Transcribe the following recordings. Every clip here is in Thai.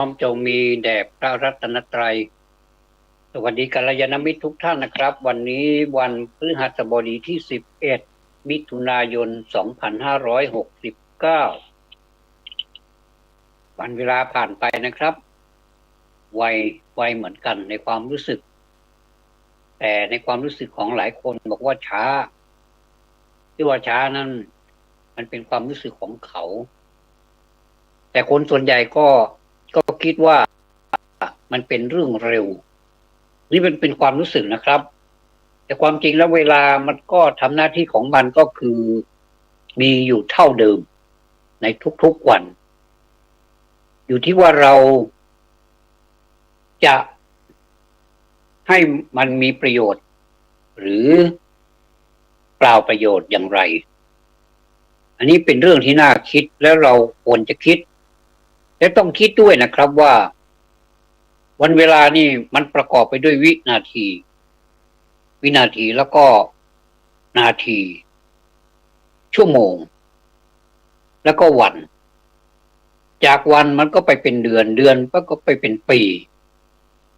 น้อมจงมีแด่พระรัตนตรัยสวัสดีกัลยาณมิตรทุกท่านนะครับ วันนี้วันพฤหัสบดีที่11มิถุนายน2569วันเวลาผ่านไปนะครับไวเหมือนกันในความรู้สึกแต่ในความรู้สึกของหลายคนบอกว่าช้าที่ว่าช้านั้นมันเป็นความรู้สึกของเขาแต่คนส่วนใหญ่ก็คิดว่ามันเป็นเรื่องเร็วนี่เป็นความรู้สึกนะครับแต่ความจริงแล้วเวลามันก็ทำหน้าที่ของมันก็คือมีอยู่เท่าเดิมในทุกๆวันอยู่ที่ว่าเราจะให้มันมีประโยชน์หรือเปล่าประโยชน์อย่างไรอันนี้เป็นเรื่องที่น่าคิดแล้วเราควรจะคิดและต้องคิดด้วยนะครับว่าวันเวลานี่มันประกอบไปด้วยวินาทีแล้วก็นาทีชั่วโมงแล้วก็วันจากวันมันก็ไปเป็นเดือนก็ไปเป็นปี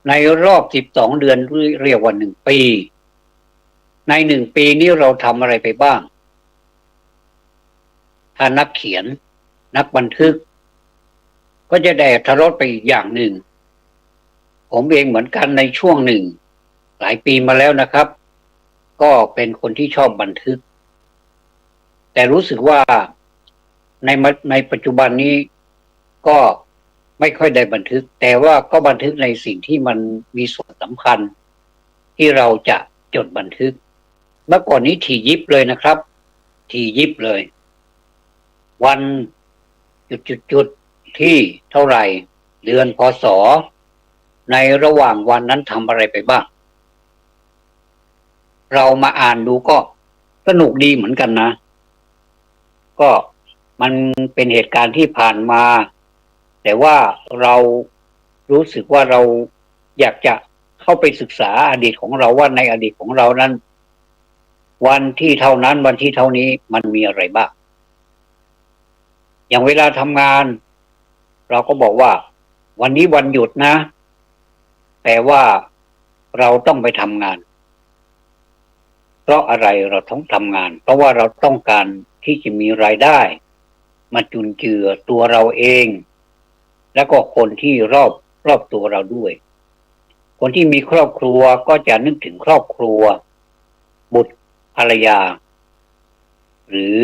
ในรอบ12เดือนเรียกว่า1ปีใน1ปีนี้เราทำอะไรไปบ้างถ้านักเขียนนักบันทึกก็จะได้อรรถรสไปอีกอย่างหนึ่งผมเองเหมือนกันในช่วงหนึ่งหลายปีมาแล้วนะครับก็เป็นคนที่ชอบบันทึกแต่รู้สึกว่าในปัจจุบันนี้ก็ไม่ค่อยได้บันทึกแต่ว่าก็บันทึกในสิ่งที่มันมีส่วนสำคัญที่เราจะจดบันทึกเมื่อก่อนนี้ถี่ยิบเลยนะครับถี่ยิบเลยวันจุดที่เท่าไหร่เดือนพศในระหว่างวันนั้นทำอะไรไปบ้างเรามาอ่านดูก็สนุกดีเหมือนกันนะก็มันเป็นเหตุการณ์ที่ผ่านมาแต่ว่าเรารู้สึกว่าเราอยากจะเข้าไปศึกษาอดีตของเราว่าในอดีตของเรานั้นวันที่เท่านั้นวันที่เท่านี้มันมีอะไรบ้างอย่างเวลาทำงานเราก็บอกว่าวันนี้วันหยุดนะแต่ว่าเราต้องไปทำงานเพราะอะไรเราต้องทำงานเพราะว่าเราต้องการที่จะมีรายได้มาจุนเจือตัวเราเองแล้วก็คนที่รอบตัวเราด้วยคนที่มีครอบครัวก็จะนึกถึงครอบครัวบุตรภรรยาหรือ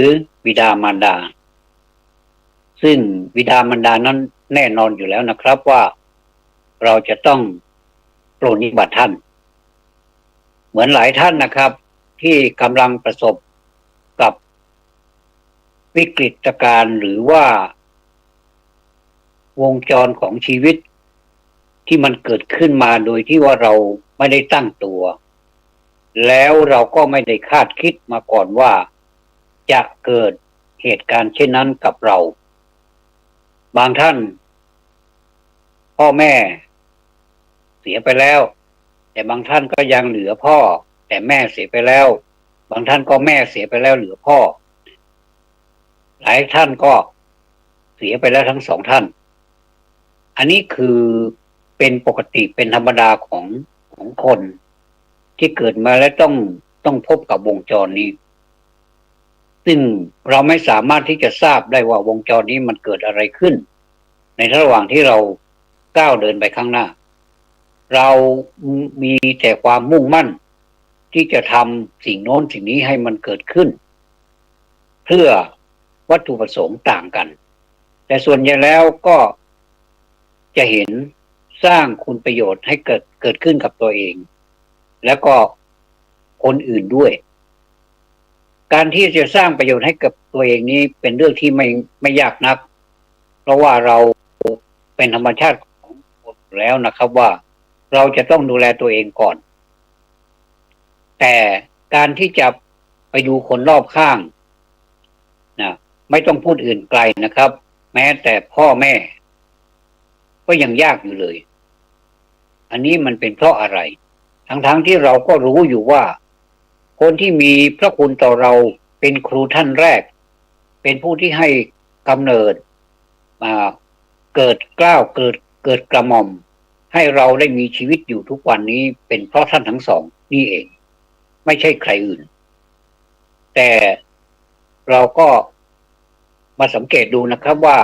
บิดามารดาซึ่งบิดามารดานั้นแน่นอนอยู่แล้วนะครับว่าเราจะต้องปรนนิบัติท่านเหมือนหลายท่านนะครับที่กำลังประสบกับวิกฤตการณ์หรือว่าวงจรของชีวิตที่มันเกิดขึ้นมาโดยที่ว่าเราไม่ได้ตั้งตัวแล้วเราก็ไม่ได้คาดคิดมาก่อนว่าจะเกิดเหตุการณ์เช่นนั้นกับเราบางท่านพ่อแม่เสียไปแล้วแต่บางท่านก็ยังเหลือพ่อแต่แม่เสียไปแล้วบางท่านก็แม่เสียไปแล้วเหลือพ่อหลายท่านก็เสียไปแล้วทั้งสองท่านอันนี้คือเป็นปกติเป็นธรรมดาของคนที่เกิดมาแล้วต้องพบกับวงจรนี้ซึ่งเราไม่สามารถที่จะทราบได้ว่าวงจรนี้มันเกิดอะไรขึ้นในระหว่างที่เราก้าวเดินไปข้างหน้าเรามีแต่ความมุ่งมั่นที่จะทำสิ่งโน้นสิ่งนี้ให้มันเกิดขึ้นเพื่อวัตถุประสงค์ต่างกันแต่ส่วนใหญ่แล้วก็จะเห็นสร้างคุณประโยชน์ให้เกิดขึ้นกับตัวเองแล้วก็คนอื่นด้วยการที่จะสร้างประโยชน์ให้กับตัวเองนี้เป็นเรื่องที่ไม่ยากนักเพราะว่าเราเป็นธรรมชาติของคนแล้วนะครับว่าเราจะต้องดูแลตัวเองก่อนแต่การที่จะไปดูคนรอบข้างนะไม่ต้องพูดอื่นไกลนะครับแม้แต่พ่อแม่ก็ยังยากอยู่เลยอันนี้มันเป็นเพราะอะไรทั้งที่เราก็รู้อยู่ว่าคนที่มีพระคุณต่อเราเป็นครูท่านแรกเป็นผู้ที่ให้กำเนิดมาเกิดเกล้าเกิด เกิดกระหม่อมให้เราได้มีชีวิตอยู่ทุกวันนี้เป็นเพราะท่านทั้งสองนี่เองไม่ใช่ใครอื่นแต่เราก็มาสังเกตดูนะครับว่า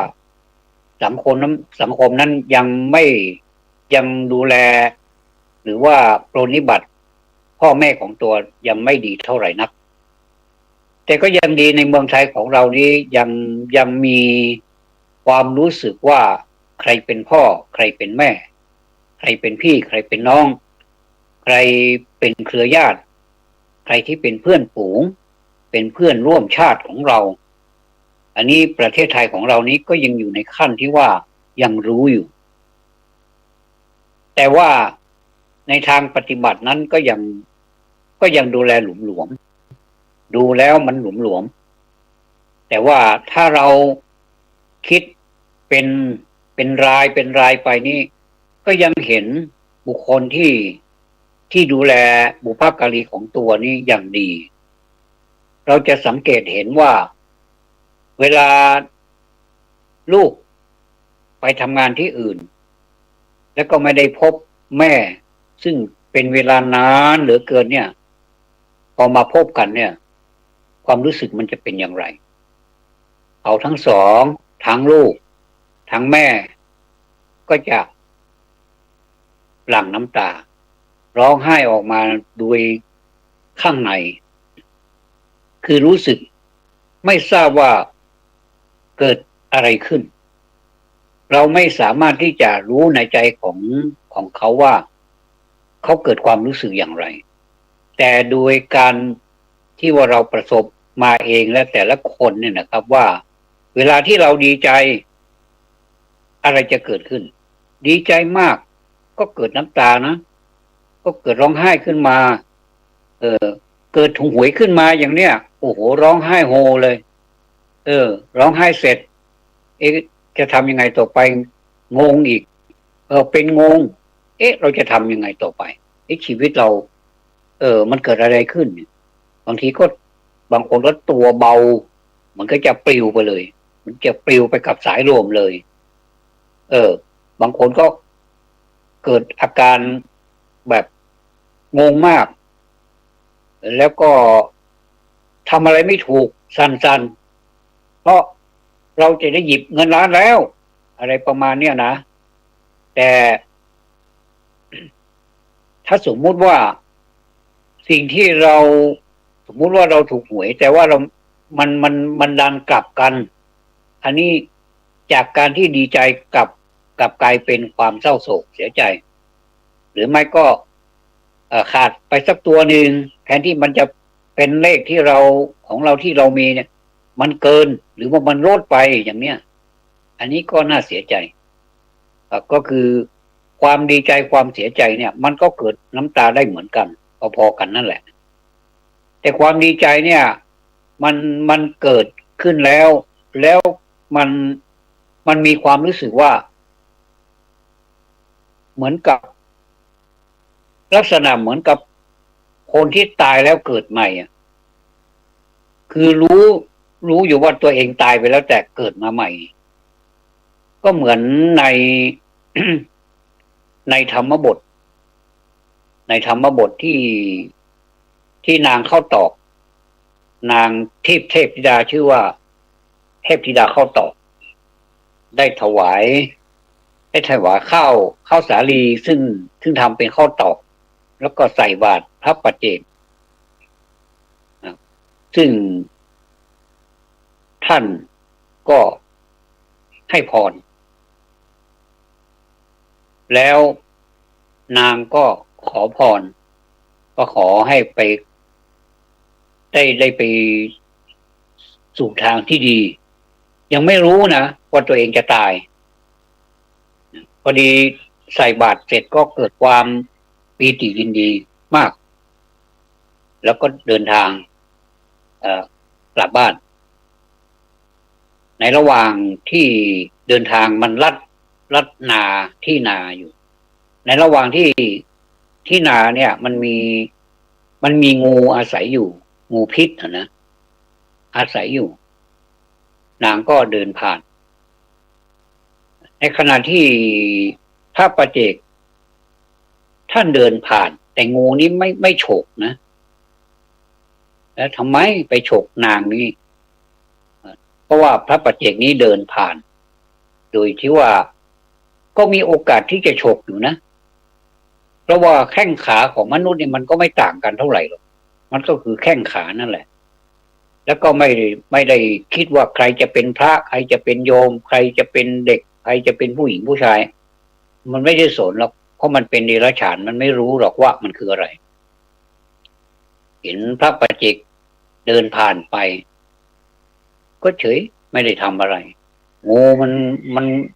สังคมนั้นยังดูแลหรือว่าปรนนิบัติพ่อแม่ของตัวยังไม่ดีเท่าไหร่นักแต่ก็ยังดีในเมืองไทยของเรานี้ยังมีความรู้สึกว่าใครเป็นพ่อใครเป็นแม่ใครเป็นพี่ใครเป็นน้องใครเป็นเครือญาติใครที่เป็นเพื่อนฝูงเป็นเพื่อนร่วมชาติของเราอันนี้ประเทศไทยของเรานี้ก็ยังอยู่ในขั้นที่ว่ายังรู้อยู่แต่ว่าในทางปฏิบัตินั้นก็ยังดูแลหลวมๆดูแล้วมันหลวมๆแต่ว่าถ้าเราคิดเป็นรายไปนี่ก็ยังเห็นบุคคลที่ดูแลบุพการีของตัวนี้อย่างดีเราจะสังเกตเห็นว่าเวลาลูกไปทำงานที่อื่นแล้วก็ไม่ได้พบแม่ซึ่งเป็นเวลานานเหลือเกินเนี่ยพอมาพบกันเนี่ยความรู้สึกมันจะเป็นอย่างไรเอาทั้งสองทั้งลูกทั้งแม่ก็จะหลั่งน้ำตาร้องไห้ออกมาโดยข้างในคือรู้สึกไม่ทราบว่าเกิดอะไรขึ้นเราไม่สามารถที่จะรู้ในใจของเขาว่าเขาเกิดความรู้สึกอย่างไรแต่โดยการที่ว่าเราประสบมาเองและแต่ละคนเนี่ยนะครับว่าเวลาที่เราดีใจอะไรจะเกิดขึ้นดีใจมากก็เกิดน้ำตานะก็เกิดร้องไห้ขึ้นมาเกิดถุงหวยขึ้นมาอย่างเนี้ยโอ้โหร้องไห้โฮเลยร้องไห้เสร็จจะทำยังไงต่อไปงงอีกเป็นงงเราจะทำยังไงต่อไปชีวิตเรามันเกิดอะไรขึ้นบางทีก็บางคนก็ตัวเบามันก็จะปลิวไปเลยมันจะปลิวไปกับสายลมเลยบางคนก็เกิดอาการแบบงงมากแล้วก็ทำอะไรไม่ถูกสั่นๆเพราะเราจะได้หยิบเงินล้านแล้วอะไรประมาณเนี้ยนะแต่ถ้าสมมุติว่าสิ่งที่เราสมมุติว่าเราถูกหวยแต่ว่ามันดันกลับกันอันนี้จากการที่ดีใจกับกลายเป็นความเศร้าโศกเสียใจหรือไม่ก็ขาดไปสักตัวหนึ่งแทนที่มันจะเป็นเลขที่เราของเราที่เรามีเนี่ยมันเกินหรือว่ามันลดไปอย่างเนี้ยอันนี้ก็น่าเสียใจก็คือความดีใจความเสียใจเนี่ยมันก็เกิดน้ำตาได้เหมือนกันพอๆกันนั่นแหละแต่ความดีใจเนี่ยมันเกิดขึ้นแล้วมันมีความรู้สึกว่าเหมือนกับลักษณะเหมือนกับคนที่ตายแล้วเกิดใหม่คือรู้อยู่ว่าตัวเองตายไปแล้วแต่เกิดมาใหม่ก็เหมือนใน ในธรรมบทที่นางเข้าตอกนางเทพธิดาชื่อว่าเทพธิดาเข้าตอกได้ถวายข้าวสาลีซึ่งทำเป็นข้าวตอกแล้วก็ใส่บาตรพระปัจเจกซึ่งท่านก็ให้พรแล้วนางก็ขอพรก็ขอให้ไปได้ไปสู่ทางที่ดียังไม่รู้นะว่าตัวเองจะตายพอดีใส่บาตรเสร็จก็เกิดความปีติยินดีมากแล้วก็เดินทางกลับบ้านในระหว่างที่เดินทางมันลัดนาที่นาอยู่ในระหว่างที่นาเนี่ยมันมีงูอาศัยอยู่งูพิษนะอาศัยอยู่นางก็เดินผ่านในขณะที่ พระปัจเจกท่านเดินผ่านแต่งูนี้ไม่ฉกนะแล้วทำไมไปฉกนางนี้เพราะว่าพระปัจเจกนี้เดินผ่านโดยที่ว่าก็มีโอกาสที่จะฉกอยู่นะเพราะว่าแข้งขาของมนุษย์เนี่ยมันก็ไม่ต่างกันเท่าไหร่หรอกมันก็คือแข้งขานั่นแหละแล้วก็ไม่ได้คิดว่าใครจะเป็นพระใครจะเป็นโยมใครจะเป็นเด็กใครจะเป็นผู้หญิงผู้ชายมันไม่ได้สนหรอกเพราะมันเป็นเดรัจฉานมันไม่รู้หรอกว่ามันคืออะไรเห็นพระปัจเจกเดินผ่านไปก็เฉยไม่ได้ทำอะไรงู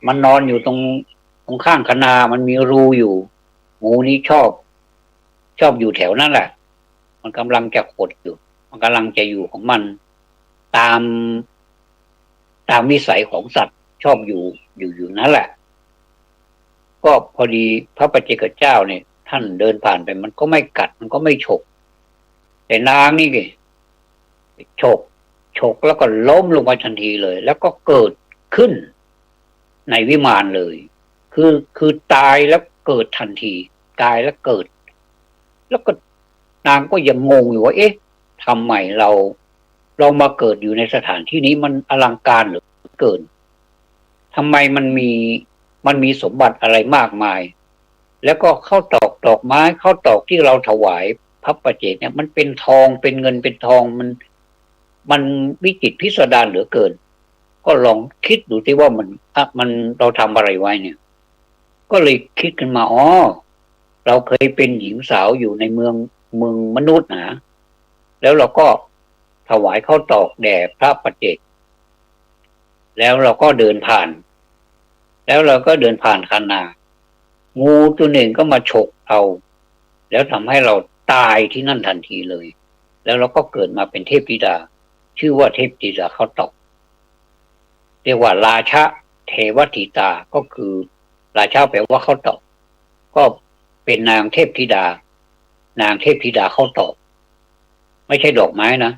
มันนอนอยู่ตรงข้างคนามันมีรูอยู่งูนี้ชอบอยู่แถวนั่นแหละมันกำลังจะขดอยู่มันกำลังจะอยู่ของมันตามวิสัยของสัตว์ชอบอยู่นั่นแหละก็พอดีพระปัจเจกเจ้าเนี่ยท่านเดินผ่านไปมันก็ไม่กัดมันก็ไม่ฉกแต่นางนี่ไงฉกแล้วก็ล้มลงไปทันทีเลยแล้วก็เกิดขึ้นในวิมานเลยคือตายแล้วเกิดทันทีตายแล้วเกิดแล้วก็นางก็ยังงงอยู่ว่าเอ๊ะทำไมเรามาเกิดอยู่ในสถานที่นี้มันอลังการเหลือเกินทำไมมันมีสมบัติอะไรมากมายแล้วก็ข้าวตอกดอกไม้ข้าวตอกที่เราถวายพระปัจเจกเนี่ยมันเป็นทองเป็นเงินเป็นทองมันวิจิตรพิสดารเหลือเกินก็ลองคิดดูที่ว่ามันเราทำอะไรไว้เนี่ยก็เลยคิดขึ้นมาอ๋อเราเคยเป็นหญิงสาวอยู่ในเมืองมนุษย์นะแล้วเราก็ถวายข้าวตอกแด่พระปัจเจกแล้วเราก็เดินผ่านคานางูตัวหนึ่งก็มาฉกเอาแล้วทำให้เราตายที่นั่นทันทีเลยแล้วเราก็เกิดมาเป็นเทพธิดาชื่อว่าเทพธิดาข้าวตอกเรียกว่าราชาเทวทิตาก็คือราชาแปลว่าข้าวตอกก็เป็นนางเทพธิดข้าวตอกไม่ใช่ดอกไม้นะ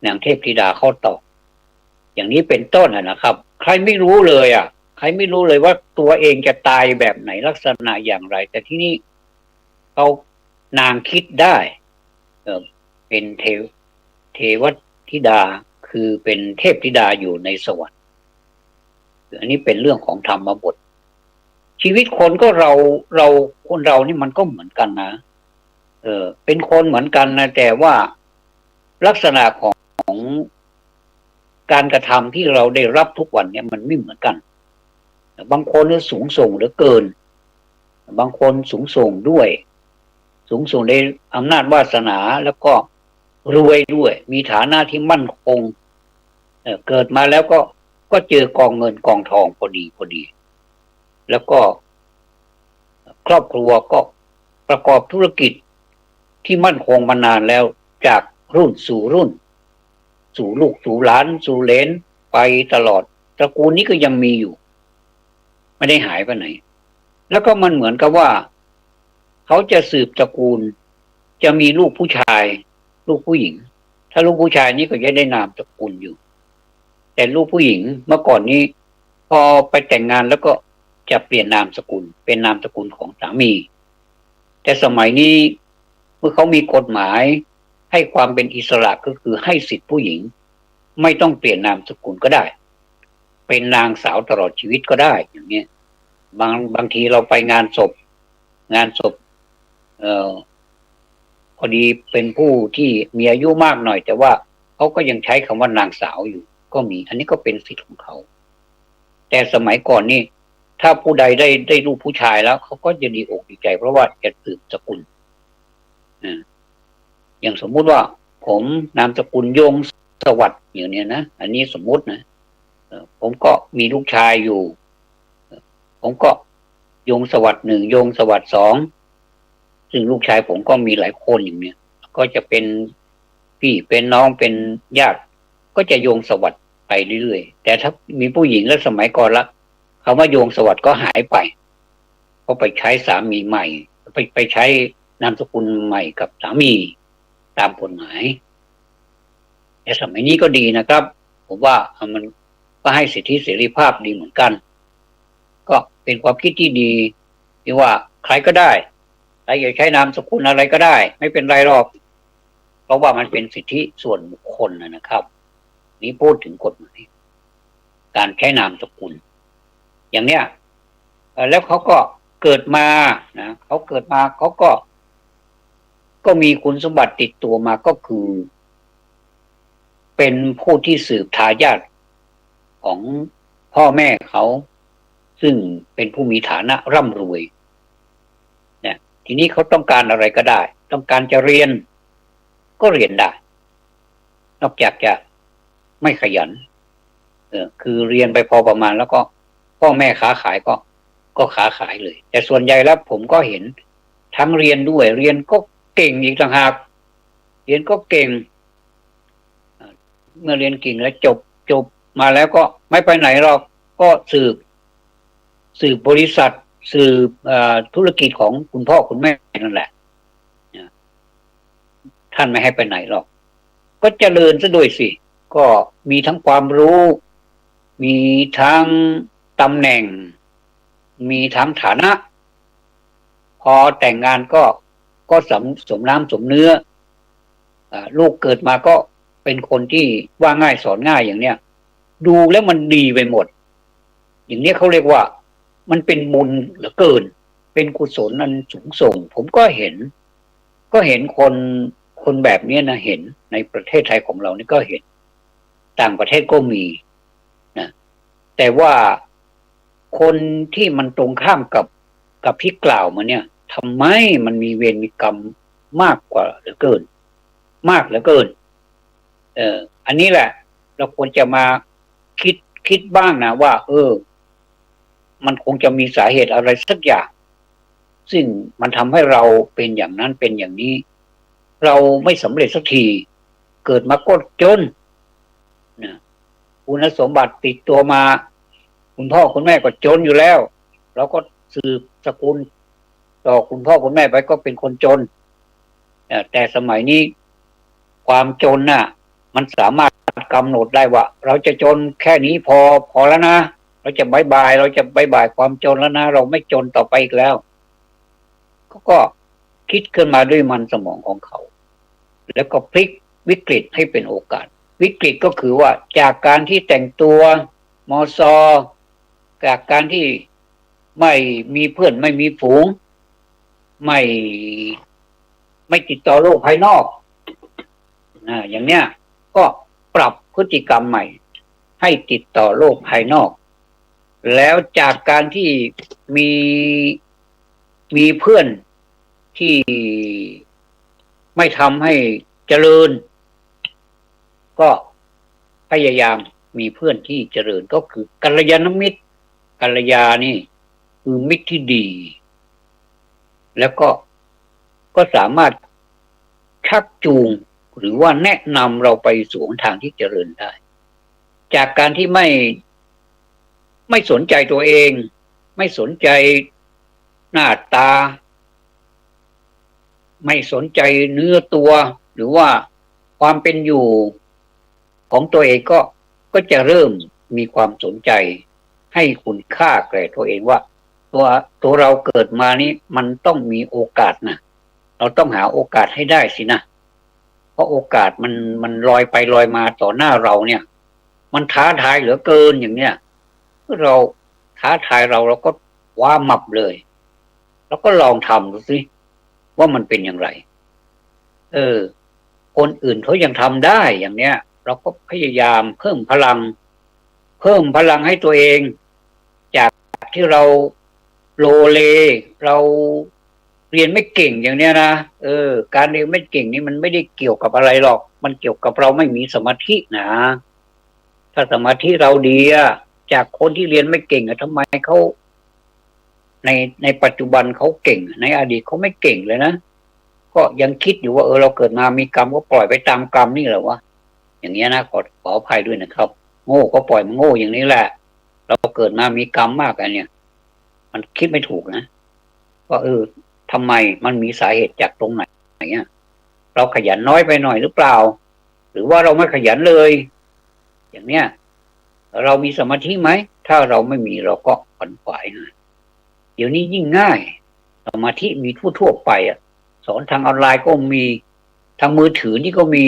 นางเทพธิดาข้าวตอกอย่างนี้เป็นต้นนะครับใครไม่รู้เลยใครไม่รู้เลยว่าตัวเองจะตายแบบไหนลักษณะอย่างไรแต่ที่นี่เขานางคิดได้เป็นเทวธิดาคือเป็นเทพธิดาอยู่ในสวรรค์อันนี้เป็นเรื่องของธรรมบทชีวิตคนก็คนเรานี่มันก็เหมือนกันนะเป็นคนเหมือนกันนะแต่ว่าลักษณะของการกระทำที่เราได้รับทุกวันเนี่ยมันไม่เหมือนกันบางคนสูงส่งเหลือเกินบางคนสูงส่งด้วยสูงส่งในอำนาจวาสนาแล้วก็รวยด้วยมีฐานะที่มั่นคงเกิดมาแล้วก็เจอกองเงินกองทองพอดีแล้วก็ครอบครัวก็ประกอบธุรกิจที่มั่นคงมานานแล้วจากรุ่นสู่รุ่นสู่ลูกสู่หลานสู่เหลนไปตลอดตระกูลนี้ก็ยังมีอยู่ไม่ได้หายไปไหนแล้วก็มันเหมือนกับว่าเขาจะสืบตระกูลจะมีลูกผู้ชายลูกผู้หญิงถ้าลูกผู้ชายนี่ก็จะได้นามตระกูลอยู่แต่ลูกผู้หญิงเมื่อก่อนนี้พอไปแต่งงานแล้วก็จะเปลี่ยนนามสกุลเป็นนามสกุลของสามีแต่สมัยนี้เมื่อเขามีกฎหมายให้ความเป็นอิสระก็คือให้สิทธิผู้หญิงไม่ต้องเปลี่ยนนามสกุลก็ได้เป็นนางสาวตลอดชีวิตก็ได้อย่างเงี้ยบางทีเราไปงานศพพอดีเป็นผู้ที่มีอายุมากหน่อยแต่ว่าเขาก็ยังใช้คำว่านางสาวอยู่ก็มีอันนี้ก็เป็นสิทธิ์ของเขาแต่สมัยก่อนนี่ถ้าผู้ใดได้ลูกผู้ชายแล้วเขาก็จะดีอกดีใจเพราะว่าจะสืบสกุลอย่างสมมุติว่าผมนามสกุลยงสวัสดิ์อย่างเนี้ยนะอันนี้สมมุตินะผมก็มีลูกชายอยู่ผมก็ยงสวัสดิ์1ยงสวัสดิ์2ซึ่งลูกชายผมก็มีหลายคนอย่างเนี้ยก็จะเป็นพี่เป็นน้องเป็นญาติก็จะโยงสวัสดิ์ไปเรื่อยๆแต่ถ้ามีผู้หญิงแล้วสมัยก่อนละคำว่าโยงสวัสดิ์ก็หายไปก็ไปใช้สามีใหม่ไปใช้นามสกุลใหม่กับสามีตามกฎหมายแต่สมัยนี้ก็ดีนะครับผมว่ามันก็ให้สิทธิเสรีภาพดีเหมือนกันก็เป็นความคิดที่ดี ที่ว่าใครก็ได้ใครอยากใช้นามสกุลอะไรก็ได้ไม่เป็นไรหรอกเพราะว่ามันเป็นสิทธิส่วนบุคคลนะครับนี้พูดถึงกฎหมายการใช้นามสกุลอย่างเนี้ยแล้วเขาก็เกิดมานะเขาเกิดมาเขาก็มีคุณสมบัติติดตัวมาก็คือเป็นผู้ที่สืบทายาทของพ่อแม่เขาซึ่งเป็นผู้มีฐานะร่ำรวยเนี่ยทีนี้เขาต้องการอะไรก็ได้ต้องการจะเรียนก็เรียนได้นอกจากจะไม่ขยันคือเรียนไปพอประมาณแล้วก็พ่อแม่ค้าขายก็ค้าขายเลยแต่ส่วนใหญ่แล้วผมก็เห็นทั้งเรียนด้วยเรียนก็เก่งอีกต่างหากเรียนก็เก่งเมื่อเรียนเก่งแล้วจบมาแล้วก็ไม่ไปไหนหรอกก็สืบบริษัทสืบธุรกิจของคุณพ่อคุณแม่นั่นแหละท่านไม่ให้ไปไหนหรอกก็เจริญซะด้วยสิก็มีทั้งความรู้มีทั้งตำแหน่งมีทั้งฐานะพอแต่งงานก็สมน้ำสมเนื้อลูกเกิดมาก็เป็นคนที่ว่าง่ายสอนง่ายอย่างเนี้ยดูแล้วมันดีไปหมดอย่างนี้เขาเรียกว่ามันเป็นบุญเหลือเกินเป็นกุศลอันสูงส่งผมก็เห็นคนแบบนี้นะเห็นในประเทศไทยของเรานี่ก็เห็นต่างประเทศก็มีนะแต่ว่าคนที่มันตรงข้ามกับที่กล่าวมาเนี่ยทำไมมันมีเวรมีกรรมมากกว่าเหลือเกินมากเหลือเกินอันนี้แหละเราควรจะมาคิดบ้างนะว่ามันคงจะมีสาเหตุอะไรสักอย่างซึ่งมันทำให้เราเป็นอย่างนั้นเป็นอย่างนี้เราไม่สำเร็จสักทีเกิดมาก็จนนะคุณสมบัติติดตัวมาคุณพ่อคุณแม่ก็จนอยู่แล้วเราก็สืบสกุลต่อคุณพ่อคุณแม่ไปก็เป็นคนจนแต่สมัยนี้ความจนน่ะมันสามารถกำหนดได้ว่าเราจะจนแค่นี้พอแล้วนะเราจะบายบายความจนแล้วนะเราไม่จนต่อไปอีกแล้วก็คิดขึ้นมาด้วยมันสมองของเขาแล้วก็พลิกวิกฤตให้เป็นโอกาสวิกฤตก็คือว่าจากการที่แต่งตัวมซจากการที่ไม่มีเพื่อนไม่มีฝูงไม่ติดต่อโลกภายนอกอย่างเนี้ยก็ปรับพฤติกรรมใหม่ให้ติดต่อโลกภายนอกแล้วจากการที่มีเพื่อนที่ไม่ทำให้เจริญก็พยายามมีเพื่อนที่เจริญก็คือกัลยาณมิตรกัลยานี่คือมิตรที่ดีแล้วก็สามารถชักจูงหรือว่าแนะนำเราไปสู่ทางที่เจริญได้จากการที่ไม่สนใจตัวเองไม่สนใจหน้าตาไม่สนใจเนื้อตัวหรือว่าความเป็นอยู่ของตัวเองก็จะเริ่มมีความสนใจให้คุณค่าแก่ตัวเองว่าตัวเราเกิดมานี้มันต้องมีโอกาสนะเราต้องหาโอกาสให้ได้สินะเพราะโอกาสมันลอยไปลอยมาต่อหน้าเราเนี่ยมันท้าทายเหลือเกินอย่างเนี้ยเราท้าทายเราก็ว่าหมับเลยแล้วก็ลองทำดูสิว่ามันเป็นอย่างไรคนอื่นเขายังทำได้อย่างเนี้ยเราก็พยายามเพิ่มพลังให้ตัวเองจากที่เราโลเลเราเรียนไม่เก่งอย่างเนี้ยนะการเรียนไม่เก่งนี่มันไม่ได้เกี่ยวกับอะไรหรอกมันเกี่ยวกับเราไม่มีสมาธินะถ้าสมาธิเราดีจากคนที่เรียนไม่เก่งทำไมเขาในปัจจุบันเขาเก่งในอดีตเขาไม่เก่งเลยนะก็ยังคิดอยู่ว่าเราเกิดมามีกรรมก็ปล่อยไปตามกรรมนี่แหละวะอย่างเงี้ยนะขออภัยด้วยนะครับโง่ก็ปล่อยมันโง่อย่างนี้แหละเราเกิดมามีกรรมมากอันเนี้ยมันคิดไม่ถูกนะว่าทำไมมันมีสาเหตุจากตรงไหนเนี่ยเราขยันน้อยไปหน่อยหรือเปล่าหรือว่าเราไม่ขยันเลยอย่างเนี้ยเรามีสมาธิไหมถ้าเราไม่มีเราก็ฝันฝ่ายนะ เดี๋ยวนี้ยิ่งง่ายสมาธิมีทั่วๆไปอ่ะสอนทางออนไลน์ก็มีทางมือถือนี่ก็มี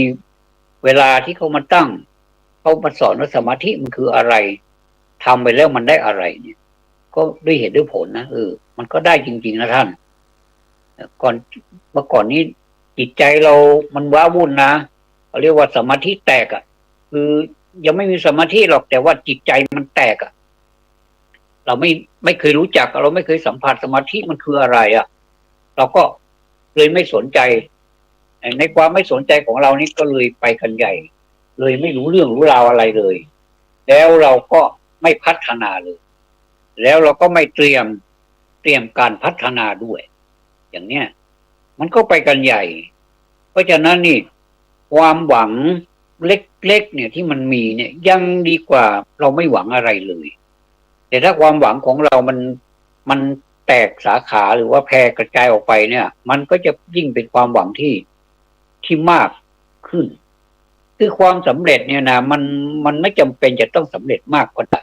เวลาที่เขามาตั้งเขามาสอนว่าสมาธิมันคืออะไรทำไปแล้วมันได้อะไรเนี่ยก็ด้วยเหตุด้วยผลนะมันก็ได้จริงๆนะท่านก่อนเมื่อก่อนนี้จิตใจเรามันว้าวุ่นนะเขาเรียกว่าสมาธิแตกอ่ะคือยังไม่มีสมาธิหรอกแต่ว่าจิตใจมันแตกอ่ะเราไม่เคยรู้จักเราไม่เคยสัมผัสสมาธิมันคืออะไรอ่ะเราก็เลยไม่สนใจในความไม่สนใจของเรานี่ก็เลยไปกันใหญ่เลยไม่รู้เรื่องรู้ราวอะไรเลยแล้วเราก็ไม่พัฒนาเลยแล้วเราก็ไม่เตรียมการพัฒนาด้วยอย่างเนี้ยมันก็ไปกันใหญ่เพราะฉะนั้นนี่ความหวังเล็กๆเนี่ยที่มันมีเนี่ยยังดีกว่าเราไม่หวังอะไรเลยแต่ถ้าความหวังของเรามันแตกสาขาหรือว่าแพร่กระจายออกไปเนี่ยมันก็จะยิ่งเป็นความหวังที่มากขึ้นคือความสำเร็จเนี่ยนะมันไม่จำเป็นจะต้องสำเร็จมากก็ได้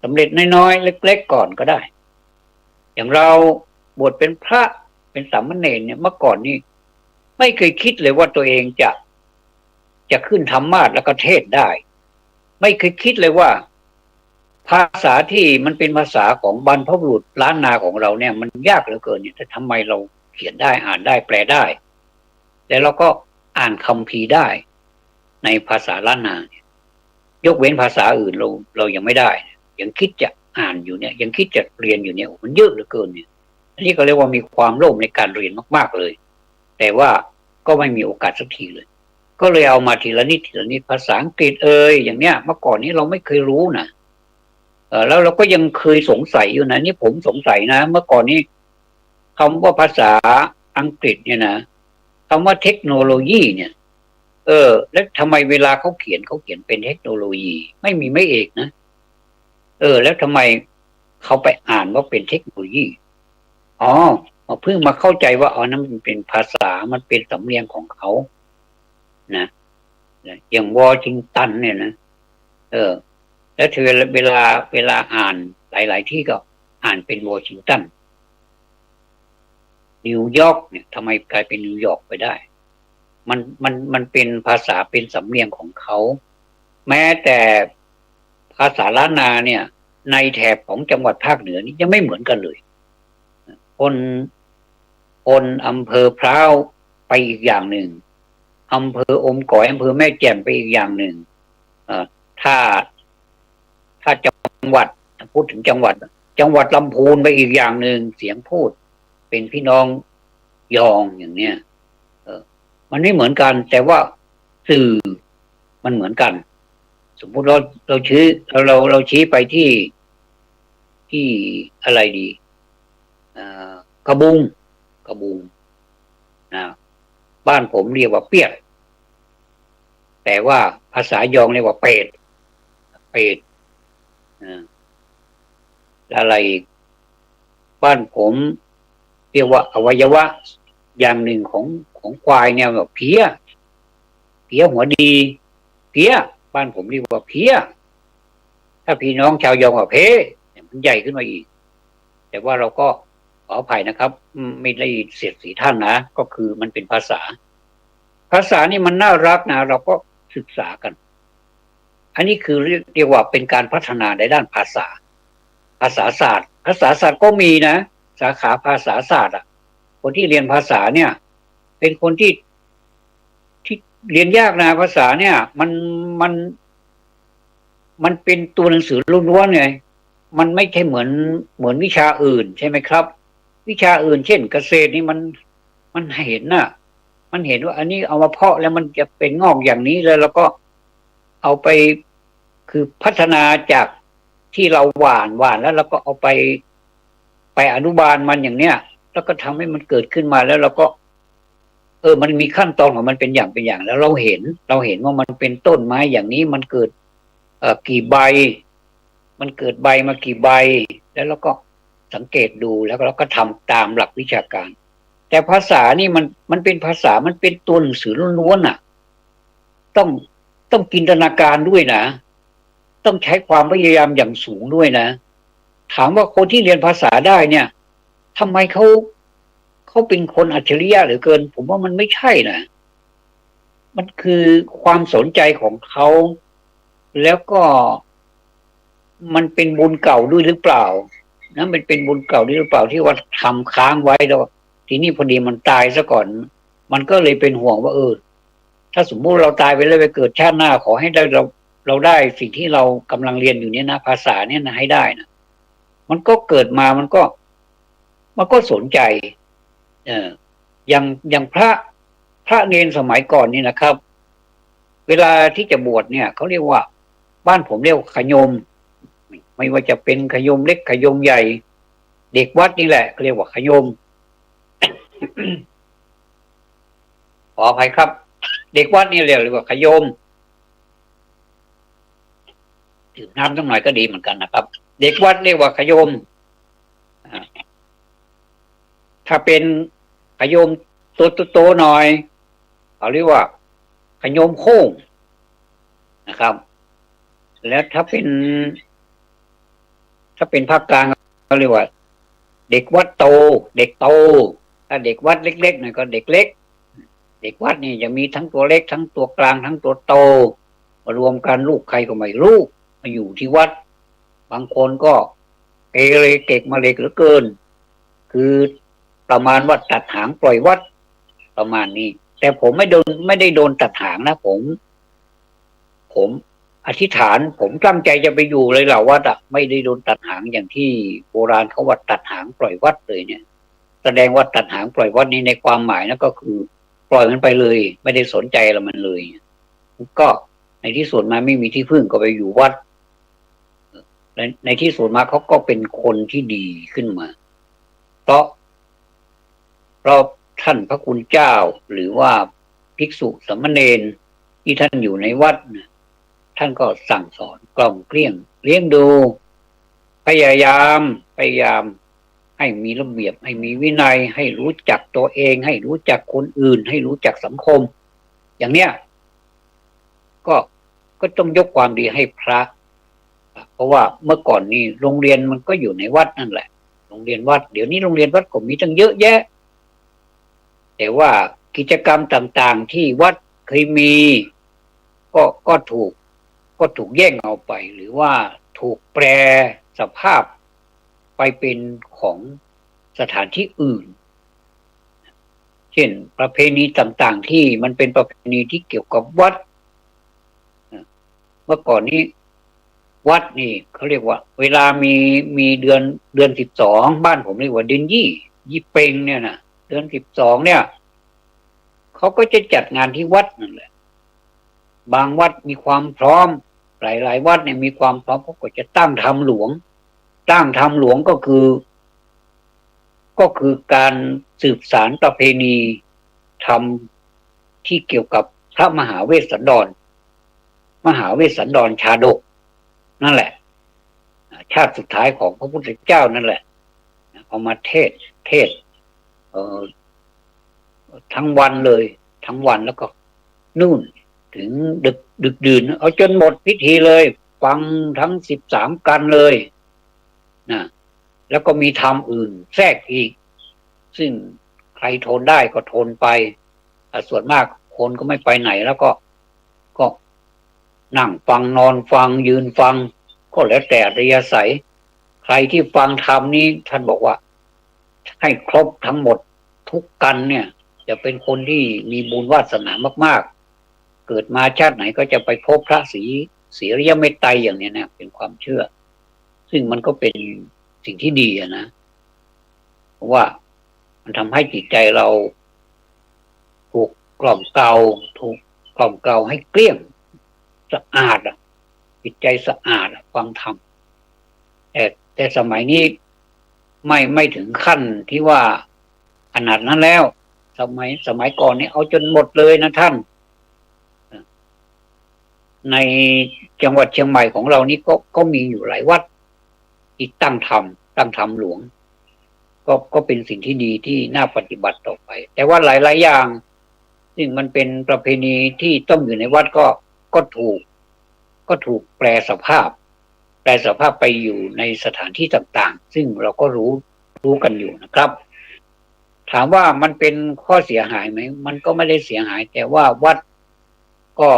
สำเร็จน้อยๆเล็กๆก่อนก็ได้อย่างเราบวชเป็นพระเป็นสามเณรเนี่ยเมื่อก่อนนี้ไม่เคยคิดเลยว่าตัวเองจะขึ้นธรรมาสน์แล้วก็เทศได้ไม่เคยคิดเลยว่าภาษาที่มันเป็นภาษาของบรรพบุรุษล้านนาของเราเนี่ยมันยากเหลือเกินเนี่ยแต่ทำไมเราเขียนได้อ่านได้แปลได้แล้วเราก็อ่านคัมภีร์ได้ในภาษาล้านนายกเว้นภาษาอื่นเรายังไม่ได้ยังคิดจะอ่านอยู่เนี่ยยังคิดจะเรียนอยู่เนี่ยมันเยอะเหลือเกินเนี่ยอันนี้ก็เรียกว่ามีความโลภในการเรียนมากๆเลยแต่ว่าก็ไม่มีโอกาสสักทีเลยก็เลยเอามาทีละนิดทีละนิดภาษาอังกฤษอย่างเนี้ยเมื่อก่อนนี้เราไม่เคยรู้นะแล้วเราก็ยังเคยสงสัยอยู่นะนี่ผมสงสัยนะเมื่อก่อนนี้คำว่าภาษาอังกฤษเนี่ยนะคำว่าเทคโนโลยีเนี่ยแล้วทำไมเวลาเขาเขียนเป็นเทคโนโลยีไม่มีไม่เอกนะแล้วทำไมเขาไปอ่านว่าเป็นเทคโนโลยีอ๋อเพิ่งมาเข้าใจว่านั่นมันเป็นภาษามันเป็นสำเนียงของเขานะอย่างวอชิงตันเนี่ยนะแล้วเวลาอ่านหลายๆที่ก็อ่านเป็นวอชิงตันนิวยอร์กเนี่ยทำไมกลายเป็นนิวยอร์กไปได้มันเป็นภาษาเป็นสำเนียงของเขาแม้แต่ภาษาล้านนาเนี่ยในแถบของจังหวัดภาคเหนือนี่ยังไม่เหมือนกันเลยคนอำเภอพร้าวไปอีกอย่างหนึ่งอำเภออมก๋อยอำเภอแม่แจ่มไปอีกอย่างหนึ่งถ้าจังหวัดพูดถึงจังหวัดลำพูนไปอีกอย่างหนึ่งเสียงพูดเป็นพี่น้องยองอย่างเนี้ยมันไม่เหมือนกันแต่ว่าสื่อมันเหมือนกันสมมุติเราชี้ไปที่อะไรดีกระบุงนะบ้านผมเรียกว่าเปียกแต่ว่าภาษายองเรียกว่าเป็ดอะไรอีกบ้านผมเรียกว่าอวัยวะอย่างหนึ่งของควายเนี่ยแบบเพี้ยหัวดีเพี้ยบ้านผมเรียกว่าเพี้ยถ้าพี่น้องชาวยองว่าเพมันใหญ่ขึ้นมาอีกแต่ว่าเราก็ขออภัยนะครับไม่ได้เสียดสีท่านนะก็คือมันเป็นภาษานี่มันน่ารักนะเราก็ศึกษากันอันนี้คือเรียกว่าเป็นการพัฒนาในด้านภาษาศาสตร์ก็มีนะสาขาภาษาศาสตร์คนที่เรียนภาษาเนี่ยเป็นคนที่เรียนยากนะภาษาเนี่ยมันเป็นตัวหนังสือล้วนๆไงมันไม่ใช่เหมือนวิชาอื่นใช่ไหมครับวิชาอื่นเช่นเกษตรนี่มันเห็นน่ะมันเห็นว่าอันนี้เอามาเพาะแล้วมันจะเป็นงอกอย่างนี้แล้วก็เอาไปคือพัฒนาจากที่เราหว่านแล้วเราก็เอาไปอนุบาลมันอย่างเนี้ยแล้วก็ทำให้มันเกิดขึ้นมาแล้วเราก็มันมีขั้นตอนของมันเป็นอย่างแล้วเราเห็นว่ามันเป็นต้นไม้อย่างนี้มันเกิดกี่ใบมันเกิดใบมากี่ใบแล้วเราก็สังเกตดูแล้วเราก็ทำตามหลักวิชาการแต่ภาษานี่มันเป็นภาษามันเป็นตัวหนังสือล้วนๆน่ะต้องจินตนาการด้วยนะต้องใช้ความพยายามอย่างสูงด้วยนะ ถามว่าคนที่เรียนภาษาได้เนี่ยทำไมเขาเป็นคนอัจฉริยะเหลือเกินผมว่ามันไม่ใช่นะมันคือความสนใจของเขาแล้วก็มันเป็นบุญเก่าด้วยหรือเปล่านะมันเป็นบุญเก่าด้วยหรือเปล่าที่ว่าทำค้างไว้แล้วทีนี้พอดีมันตายซะก่อนมันก็เลยเป็นห่วงว่าถ้าสมมุติเราตายไปแล้วไปเกิดชาติหน้าขอให้ได้เราได้สิ่งที่เรากำลังเรียนอยู่เนี่ยนะภาษาเนี่ยนะให้ได้นะมันก็เกิดมามันก็สนใจอย่างพระเนนสมัยก่อนนี่นะครับเวลาที่จะบวชเนี่ยเขาเรียกว่าบ้านผมเรียกขยมไม่ว่าจะเป็นขยมเล็กขยมใหญ่เด็กวัดนี่แหละเขาเรียกว่าขยม ขออภัยครับเด็กวัดนี่เรียกว่าขยมดื่มน้ำสักหน่อยก็ดีเหมือนกันนะครับเด็กวัดเรียกว่าขยมถ้าเป็นขยมโตหน่อยเขาเรียกว่าขยมโค้งนะครับแล้วถ้าเป็นภาคกลางเขาเรียกว่าเด็กวัดโตเด็กโตถ้าเด็กวัดเล็กๆหน่อยก็เด็กเล็กเด็กวัดนี่จะมีทั้งตัวเล็กทั้งตัวกลางทั้งตัวโตมารวมกันลูกใครก็ไม่รู้มาอยู่ที่วัดบางคนก็เกเรเก่งมาเล็กเหลือเกินคือประมาณว่าตัดหางปล่อยวัดประมาณนี้แต่ผมไม่ได้โดนตัดหางนะผมอธิษฐานผมตั้งใจจะไปอยู่เลยเหล่าวัดอะไม่ได้โดนตัดหางอย่างที่โบราณเขาว่าตัดหางปล่อยวัดเลยเนี่ยแสดงว่าตัดหางปล่อยวัดนี้ในความหมายนั่นก็คือปล่อยมันไปเลยไม่ได้สนใจอะไรมันเลยก็ในที่สุดมาไม่มีที่พึ่งก็ไปอยู่วัดในที่สุดมาเขาก็เป็นคนที่ดีขึ้นมาเพราะท่านพระคุณเจ้าหรือว่าภิกษุสามเณรที่ท่านอยู่ในวัดท่านก็สั่งสอนกล่อมเกลี้ยงเลี้ยงดูพยายามให้มีระเบียบให้มีวินัยให้รู้จักตัวเองให้รู้จักคนอื่นให้รู้จักสังคมอย่างเนี้ยก็ต้องยกความดีให้พระเพราะว่าเมื่อก่อนนี้โรงเรียนมันก็อยู่ในวัดนั่นแหละโรงเรียนวัดเดี๋ยวนี้โรงเรียนวัดก็มีตั้งเยอะแยะแต่ว่ากิจกรรมต่างๆที่วัดเคยมีก็ถูกแย่งเอาไปหรือว่าถูกแปรสภาพไปเป็นของสถานที่อื่นเช่นประเพณีต่างๆที่มันเป็นประเพณีที่เกี่ยวกับวัดเมื่อก่อนนี้วัดนี่เขาเรียกว่าเวลามีเดือน12บ้านผมเรียกว่าเดือนยี่เปงเนี่ยนะเดือน12เนี่ยเขาก็จะจัดงานที่วัดนั่นแหละบางวัดมีความพร้อมหลายวัดเนี่ยมีความพร้อมเขาก็จะตั้งธรรมหลวงก็คือการสืบสานประเพณีธรรมที่เกี่ยวกับพระมหาเวสสันดรชาดกนั่นแหละชาติสุดท้ายของพระพุทธเจ้านั่นแหละเอามาเทศทั้งวันเลยทั้งวันแล้วก็นู่นถึงดึกดื่นเอาจนหมดพิธีเลยฟังทั้ง13กันเลยนะแล้วก็มีธรรมอื่นแทรกอีกซึ่งใครทนได้ก็ทนไปส่วนมากคนก็ไม่ไปไหนแล้วก็นั่งฟังนอนฟังยืนฟังก็แล้วแต่อัธยาศัยใครที่ฟังธรรมนี้ท่านบอกว่าให้ครบทั้งหมดทุกกันเนี่ยจะเป็นคนที่มีบุญวาสนามากๆเกิดมาชาติไหนก็จะไปพบพระศรีอริยเมตไตรอย่างนี้นะเป็นความเชื่อซึ่งมันก็เป็นสิ่งที่ดีนะเพราะว่ามันทำให้จิตใจเราถูกกล่อมเกลาให้เกลี้ยงสะอาดจิตใจสะอาดฟังธรรมแต่สมัยนี้ไม่ถึงขั้นที่ว่าขนาดนั้นแล้วสมัยก่อนนี่เอาจนหมดเลยนะท่านในจังหวัดเชียงใหม่ของเรานี่ก็มีอยู่หลายวัดที่ตั้งธรรมหลวงก็เป็นสิ่งที่ดีที่น่าปฏิบัติต่อไปแต่ว่าหลายอย่างซึ่งมันเป็นประเพณีที่ต้องอยู่ในวัดก็ถูกแปรสภาพ ลสภาพไปอยู่ในสถานที่ต่างๆซึ่งเราก็รู้กันอยู่นะครับถามว่ามันเป็นข้อเสียหายไหมมันก็ไม่ได้เสียหายแต่ว่าวัดก็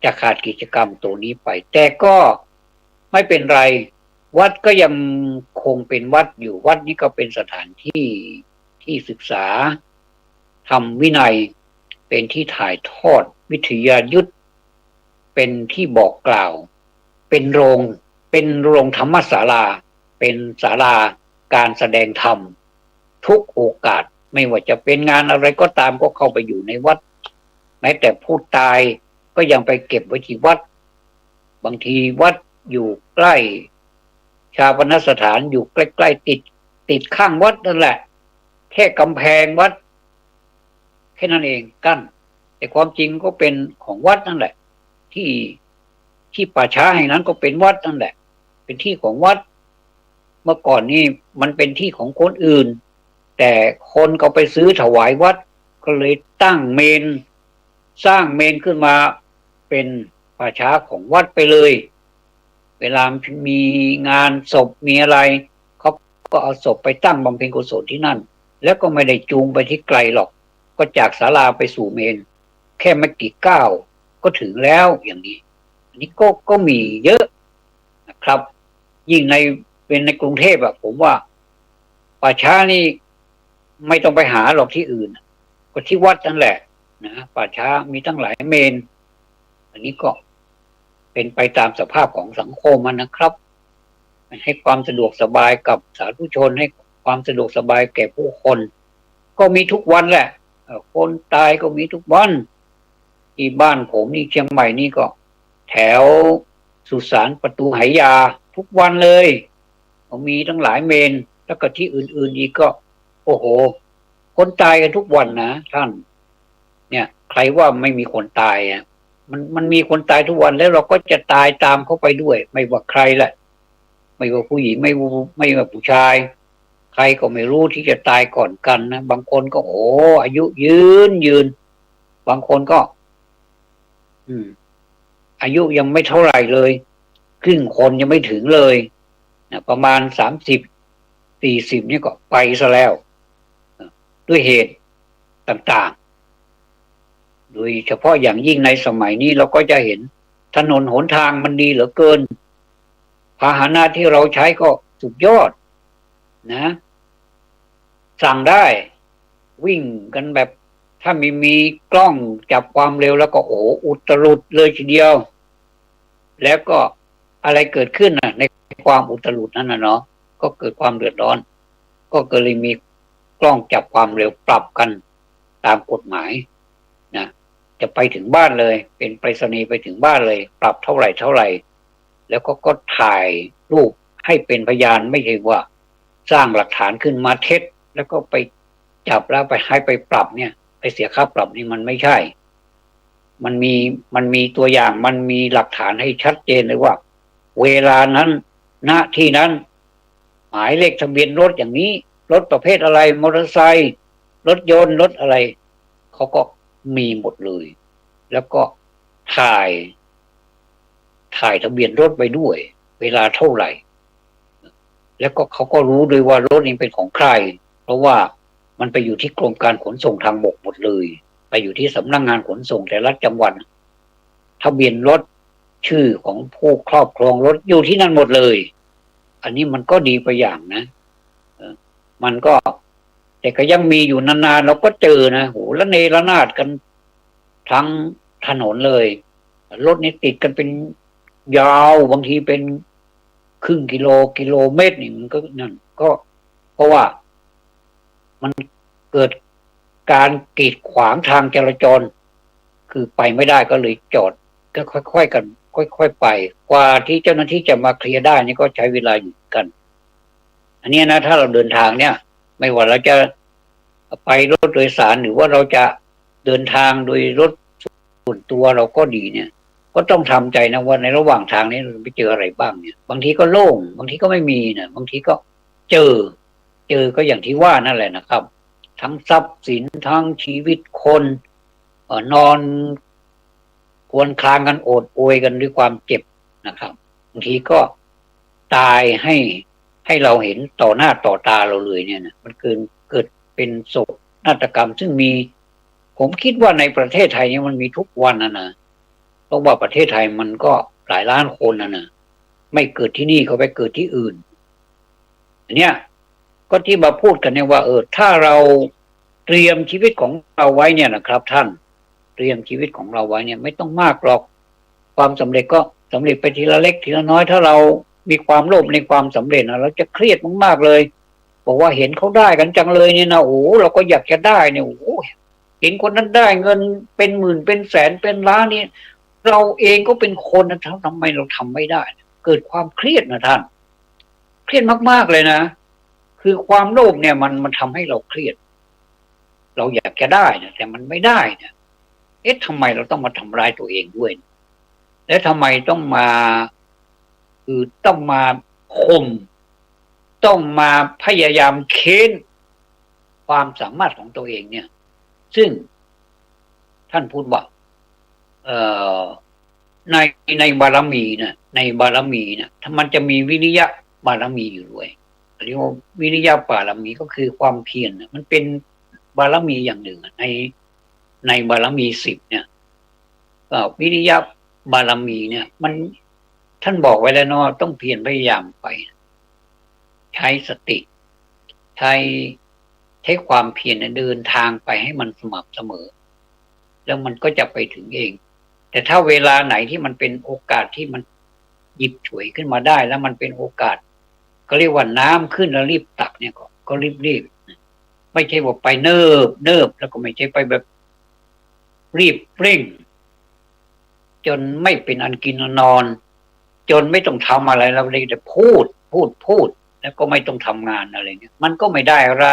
จะขาดกิจกรรมตัวนี้ไปแต่ก็ไม่เป็นไรวัดก็ยังคงเป็นวัดอยู่วัดนี้ก็เป็นสถานที่ศึกษาทำวินัยเป็นที่ถ่ายทอดวิทยายุทธเป็นที่บอกกล่าวเป็นโรงธรรมศาลาเป็นศาลาการแสดงธรรมทุกโอกาสไม่ว่าจะเป็นงานอะไรก็ตามก็เข้าไปอยู่ในวัดแม้แต่ผู้ตายก็ยังไปเก็บไว้ที่วัดบางทีวัดอยู่ใกล้ชาปนสถานอยู่ใกล้ๆติดข้างวัดนั่นแหละแค่กำแพงวัดแค่นั้นเองกั้นแต่ความจริงก็เป็นของวัดนั่นแหละที่ป่าช้าแห่งนั้นก็เป็นวัดนั่นแหละเป็นที่ของวัดเมื่อก่อนนี่มันเป็นที่ของคนอื่นแต่คนก็ไปซื้อถวายวัดก็เลยตั้งเมนสร้างเมนขึ้นมาเป็นป่าช้าของวัดไปเลยเวลามีงานศพมีอะไรเขาก็เอาศพไปตั้งบำเพ็ญกุศลที่นั่นแล้วก็ไม่ได้จูงไปที่ไกลหรอกก็จากศาลาไปสู่เมนแค่ไม่กี่ก้าวก็ถึงแล้วอย่างนี้อันนี้ก็มีเยอะนะครับยิ่งเป็นในกรุงเทพอะผมว่าป่าช้านี่ไม่ต้องไปหาหรอกที่อื่นก็ที่วัดนั่นแหละนะป่าช้ามีตั้งหลายเมนอันนี้ก็เป็นไปตามสภาพของสังคมนะครับให้ความสะดวกสบายกับสาธุชนให้ความสะดวกสบายแก่ผู้คนก็มีทุกวันแหละคนตายก็มีทุกวันที่บ้านผมนี่เชียงใหม่นี่ก็แถวสุสานประตูไหยาทุกวันเลยมีทั้งหลายเมนแล้วก็ที่อื่นๆอีกก็โอ้โหคนตายกันทุกวันนะท่านเนี่ยใครว่าไม่มีคนตายอ่ะมันมีคนตายทุกวันแล้วเราก็จะตายตามเขาไปด้วยไม่ว่าใครแหละไม่ว่าผู้หญิงไม่ว่าผู้ชายใครก็ไม่รู้ที่จะตายก่อนกันนะบางคนก็โอ้อายุยืนบางคนก็อายุยังไม่เท่าไหร่เลยครึ่งคนยังไม่ถึงเลยนะประมาณ30-40นี่ก็ไปซะแล้วด้วยเหตุต่างๆโดยเฉพาะอย่างยิ่งในสมัยนี้เราก็จะเห็นถนนหนทางมันดีเหลือเกินพาหนะที่เราใช้ก็สุดยอดนะสั่งได้วิ่งกันแบบถ้ามีกล้องจับความเร็วแล้วก็โอ้อุตรุดเลยทีเดียวแล้วก็อะไรเกิดขึ้นในความอุตรุดนั้นเนาะก็เกิดความเดือดร้อนก็เกิดเลยมีกล้องจับความเร็วปรับกันตามกฎหมายนะจะไปถึงบ้านเลยเป็นไปรษณีย์ไปถึงบ้านเลยปรับเท่าไหร่แล้วก็ถ่ายรูปให้เป็นพยานไม่ใช่ว่าสร้างหลักฐานขึ้นมาเท็จแล้วก็ไปจับแล้วไปให้ไปปรับเนี่ยไปเสียค่าปรับนี่มันไม่ใช่มันมีตัวอย่างมันมีหลักฐานให้ชัดเจนเลยว่าเวลานั้นณที่นั้นหมายเลขทะเบียนรถอย่างนี้รถประเภทอะไรมอเตอร์ไซค์รถยนต์รถอะไรเขาก็มีหมดเลยแล้วก็ถ่ายทะเบียนรถไปด้วยเวลาเท่าไหร่แล้วก็เขาก็รู้ด้วยว่ารถนี้เป็นของใครเพราะว่ามันไปอยู่ที่กรมการขนส่งทางบกหมดเลยไปอยู่ที่สำนักงานขนส่งแต่ละจังหวัดทะเบียนรถชื่อของผู้ครอบครองรถอยู่ที่นั่นหมดเลยอันนี้มันก็ดีไปอย่างนะมันก็แต่ก็ยังมีอยู่นานๆเราก็เจอนะโหละเนระนาดกันทั้งถนนเลยรถนี่ติดกันเป็นยาวบางทีเป็นครึ่งกิโลเมตรนี่มันก็นั่นก็เพราะว่ามันเกิดการกีดขวางทางจราจรคือไปไม่ได้ก็เลยจอดก็ค่อยๆกันค่อยๆไปกว่าที่เจ้าหน้าที่จะมาเคลียร์ได้นี่ก็ใช้เวลาอยู่กันอันนี้นะถ้าเราเดินทางเนี่ยไม่ว่าเราจะไปรถโดยสารหรือว่าเราจะเดินทางโดยรถส่วนตัวเราก็ดีเนี่ยก็ต้องทำใจนะว่าในระหว่างทางนี้เราไปเจออะไรบ้างเนี่ยบางทีก็โล่งบางทีก็ไม่มีนะบางทีก็เจอก็อย่างที่ว่านั่นแหละนะครับทั้งทรัพย์สินทั้งชีวิตคนนอนครวญครางกันโอดโอยกันด้วยความเจ็บนะครับบางทีก็ ตายให้เราเห็นต่อหน้าต่อตาเราเลยเนี่ยนะมันเกิดเป็นโศกนาฏกรรมซึ่งมีผมคิดว่าในประเทศไทยเนี่ยมันมีทุกวันนะเพราะว่าประเทศไทยมันก็หลายล้านคนนะไม่เกิดที่นี่ก็ไปเกิดที่อื่นอันเนี้ยก็ที่มาพูดกันเนี่ยว่าถ้าเราเตรียมชีวิตของเราไว้เนี่ยนะครับท่านเตรียมชีวิตของเราไว้เนี่ยไม่ต้องมากหรอกความสำเร็จก็สำเร็จไปทีละเล็กทีละน้อยถ้าเรามีความโลภในความสำเร็จนะเราจะเครียดมากๆเลยบอกว่าเห็นเขาได้กันจังเลยเนี่ยนะโอ้เราก็อยากจะได้เนี่ยโอ้เห็นคนนั้นได้เงินเป็นหมื่นเป็นแสนเป็นล้านนี่เราเองก็เป็นคนนะทำไมเราทำไม่ได้เกิดความเครียดนะท่านเครียดมากๆเลยนะคือความโลภเนี่ยมันทำให้เราเครียดเราอยากจะได้นะแต่มันไม่ได้เนี่ยทำไมเราต้องมาทำร้ายตัวเองด้วยและทำไมต้องมาต้องมาข่มต้องมาพยายามเค้นความสามารถของตัวเองเนี่ยซึ่งท่านพูดว่าในบารมีนะในบารมีนะถ้ามันจะมีวิริยะบารมีอยู่ด้วยเรียกว่าวิริยะบารมีก็คือความเพียรมันเป็นบารมีอย่างหนึ่งในบารมี10เนี่ยวิริยะบารมีเนี่ยมันท่านบอกไว้แล้วเนาะต้องเพียรพยายามไปใช้สติใช้ความเพียรเดินทางไปให้มันสม่ำเสมอแล้วมันก็จะไปถึงเองแต่ถ้าเวลาไหนที่มันเป็นโอกาสที่มันหยิบฉวยขึ้นมาได้แล้วมันเป็นโอกาสก็เรียกว่าน้ำขึ้นแล้วรีบตักเนี่ยก็รีบไม่ใช่ว่าไปเนิบแล้วก็ไม่ใช่ไปแบบรีบเร่งจนไม่เป็นอันกินอันนอนจนไม่ต้องทำอะไรเราเลยแต่พูดแล้วก็ไม่ต้องทำงานอะไรเนี่ยมันก็ไม่ได้อะไร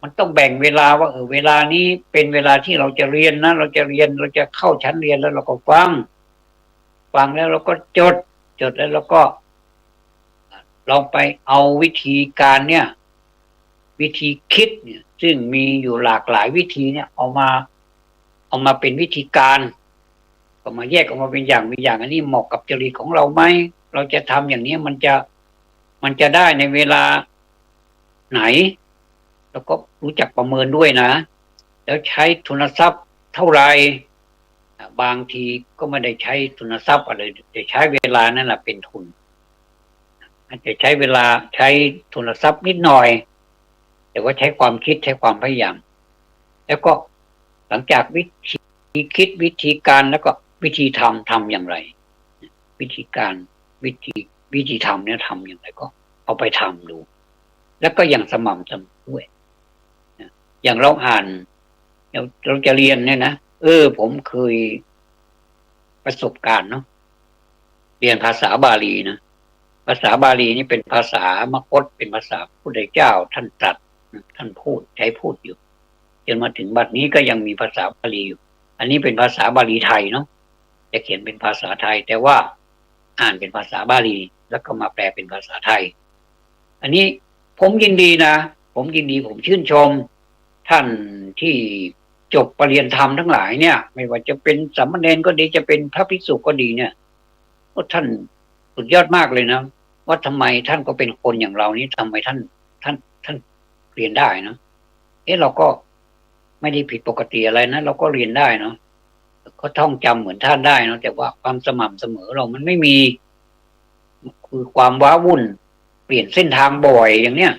มันต้องแบ่งเวลาว่าเวลานี้เป็นเวลาที่เราจะเรียนนะเราจะเข้าชั้นเรียนแล้วเราก็ฟังแล้วเราก็จดแล้วเราก็ลองไปเอาวิธีการเนี่ยวิธีคิดเนี่ยซึ่งมีอยู่หลากหลายวิธีเนี่ยเอามาเป็นวิธีการก็มาแยกออกมาเป็นอย่างอันนี้เหมาะกับจริตของเราไหมเราจะทำอย่างนี้มันจะได้ในเวลาไหนแล้วก็รู้จักประเมินด้วยนะแล้วใช้ทุนทรัพย์เท่าไหร่บางทีก็ไม่ได้ใช้ทุนทรัพย์อะไรจะใช้เวลานั่นแหละเป็นทุนอาจจะใช้เวลาใช้ทุนทรัพย์นิดหน่อยแต่ว่าใช้ความคิดใช้ความพยายามแล้วก็หลังจากวิธีคิดวิธีการแล้วก็วิธีทำอย่างไรวิธีการวิธีทำเนี่ยทำอย่างไรก็เอาไปทำดูแล้วก็อย่างสม่ำเสมอด้วยอย่างเราอ่านเราจะเรียนเนี่ยนะผมเคยประสบการณ์เนาะเรียนภาษาบาลีนะภาษาบาลีนี่เป็นภาษามคธเป็นภาษาพระพุทธเจ้าท่านตรัสท่านพูดใช้พูดอยู่จนมาถึงบัดนี้ก็ยังมีภาษาบาลีอยู่อันนี้เป็นภาษาบาลีไทยเนาะจะเขียนเป็นภาษาไทยแต่ว่าอ่านเป็นภาษาบาลีแล้วก็มาแปลเป็นภาษาไทยอันนี้ผมยินดีนะผมชื่นชมท่านที่จบปริญญาธรรมทั้งหลายเนี่ยไม่ว่าจะเป็นสามเณรก็ดีจะเป็นพระภิกษุก็ดีเนี่ยท่านสุดยอดมากเลยนะว่าทำไมท่านก็เป็นคนอย่างเรานี้ทำไมท่านเรียนได้นะเราก็ไม่ได้ผิดปกติอะไรนะเราก็เรียนได้เนาะก็ท่องจำเหมือนท่านได้เนาะแต่ว่าความสม่ำเสมอเรามันไม่มีคือความว้าวุ่นเปลี่ยนเส้นทางบ่อยอย่างเนี้ย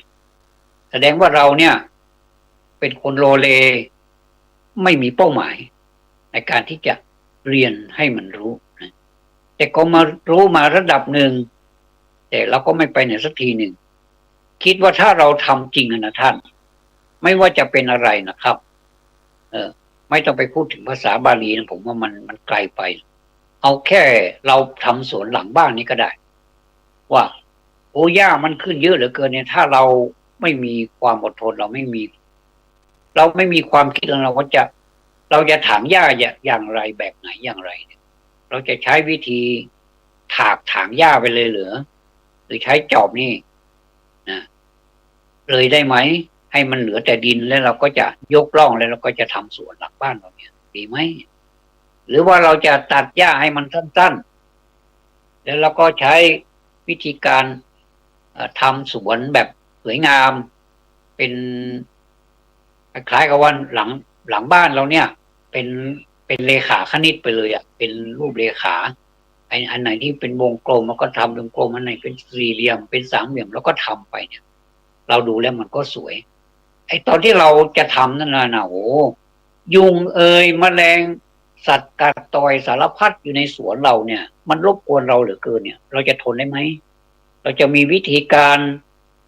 แสดงว่าเราเนี่ยเป็นคนโลเลไม่มีเป้าหมายในการที่จะเรียนให้มันรู้นะแต่ก็มารู้มาระดับหนึ่งแต่เราก็ไม่ไปไหนสักทีหนึ่งคิดว่าถ้าเราทำจริงนะท่านไม่ว่าจะเป็นอะไรนะครับไม่ต้องไปพูดถึงภาษาบาลีนะผมว่ามันไกลไปเอาแค่เราทำสวนหลังบ้านนี้ก็ได้ว่าโอ้ย่ามันขึ้นเยอะเหลือเกินเนี่ยถ้าเราไม่มีความอดทนเราไม่มีความคิดเราจะถางหญ้าอย่างไรแบบไหนอย่างไรเนี่ยเราจะใช้วิธีถางหญ้าไปเลยหรือใช้จอบนี่นะเลยได้ไหมให้มันเหลือแต่ดินแล้วเราก็จะยกร่องแล้วเราก็จะทำสวนหลังบ้านเราเนี่ยดีไหมหรือว่าเราจะตัดหญ้าให้มันสั้นๆแล้วเราก็ใช้วิธีการ ทำสวนแบบสวยงามเป็นคล้ายๆกับว่าหลังบ้านเราเนี่ยเป็นเป็นเลขาคณิตไปเลยอ่ะเป็นรูปเลขาอันไหนที่เป็นวงกลมมันก็ทำวงกลมอันไหนเป็นสี่เหลี่ยมเป็นสามเหลี่ยมแล้วก็ทำไปเนี่ยเราดูแล้วมันก็สวยไอ้ตอนที่เราจะทำนั่นน่ะโอ้ยุงแมลงสัตว์กัดต่อยสารพัดอยู่ในสวนเราเนี่ยมันรบกวนเราเหลือเกินเนี่ยเราจะทนได้ไหมเราจะมีวิธีการ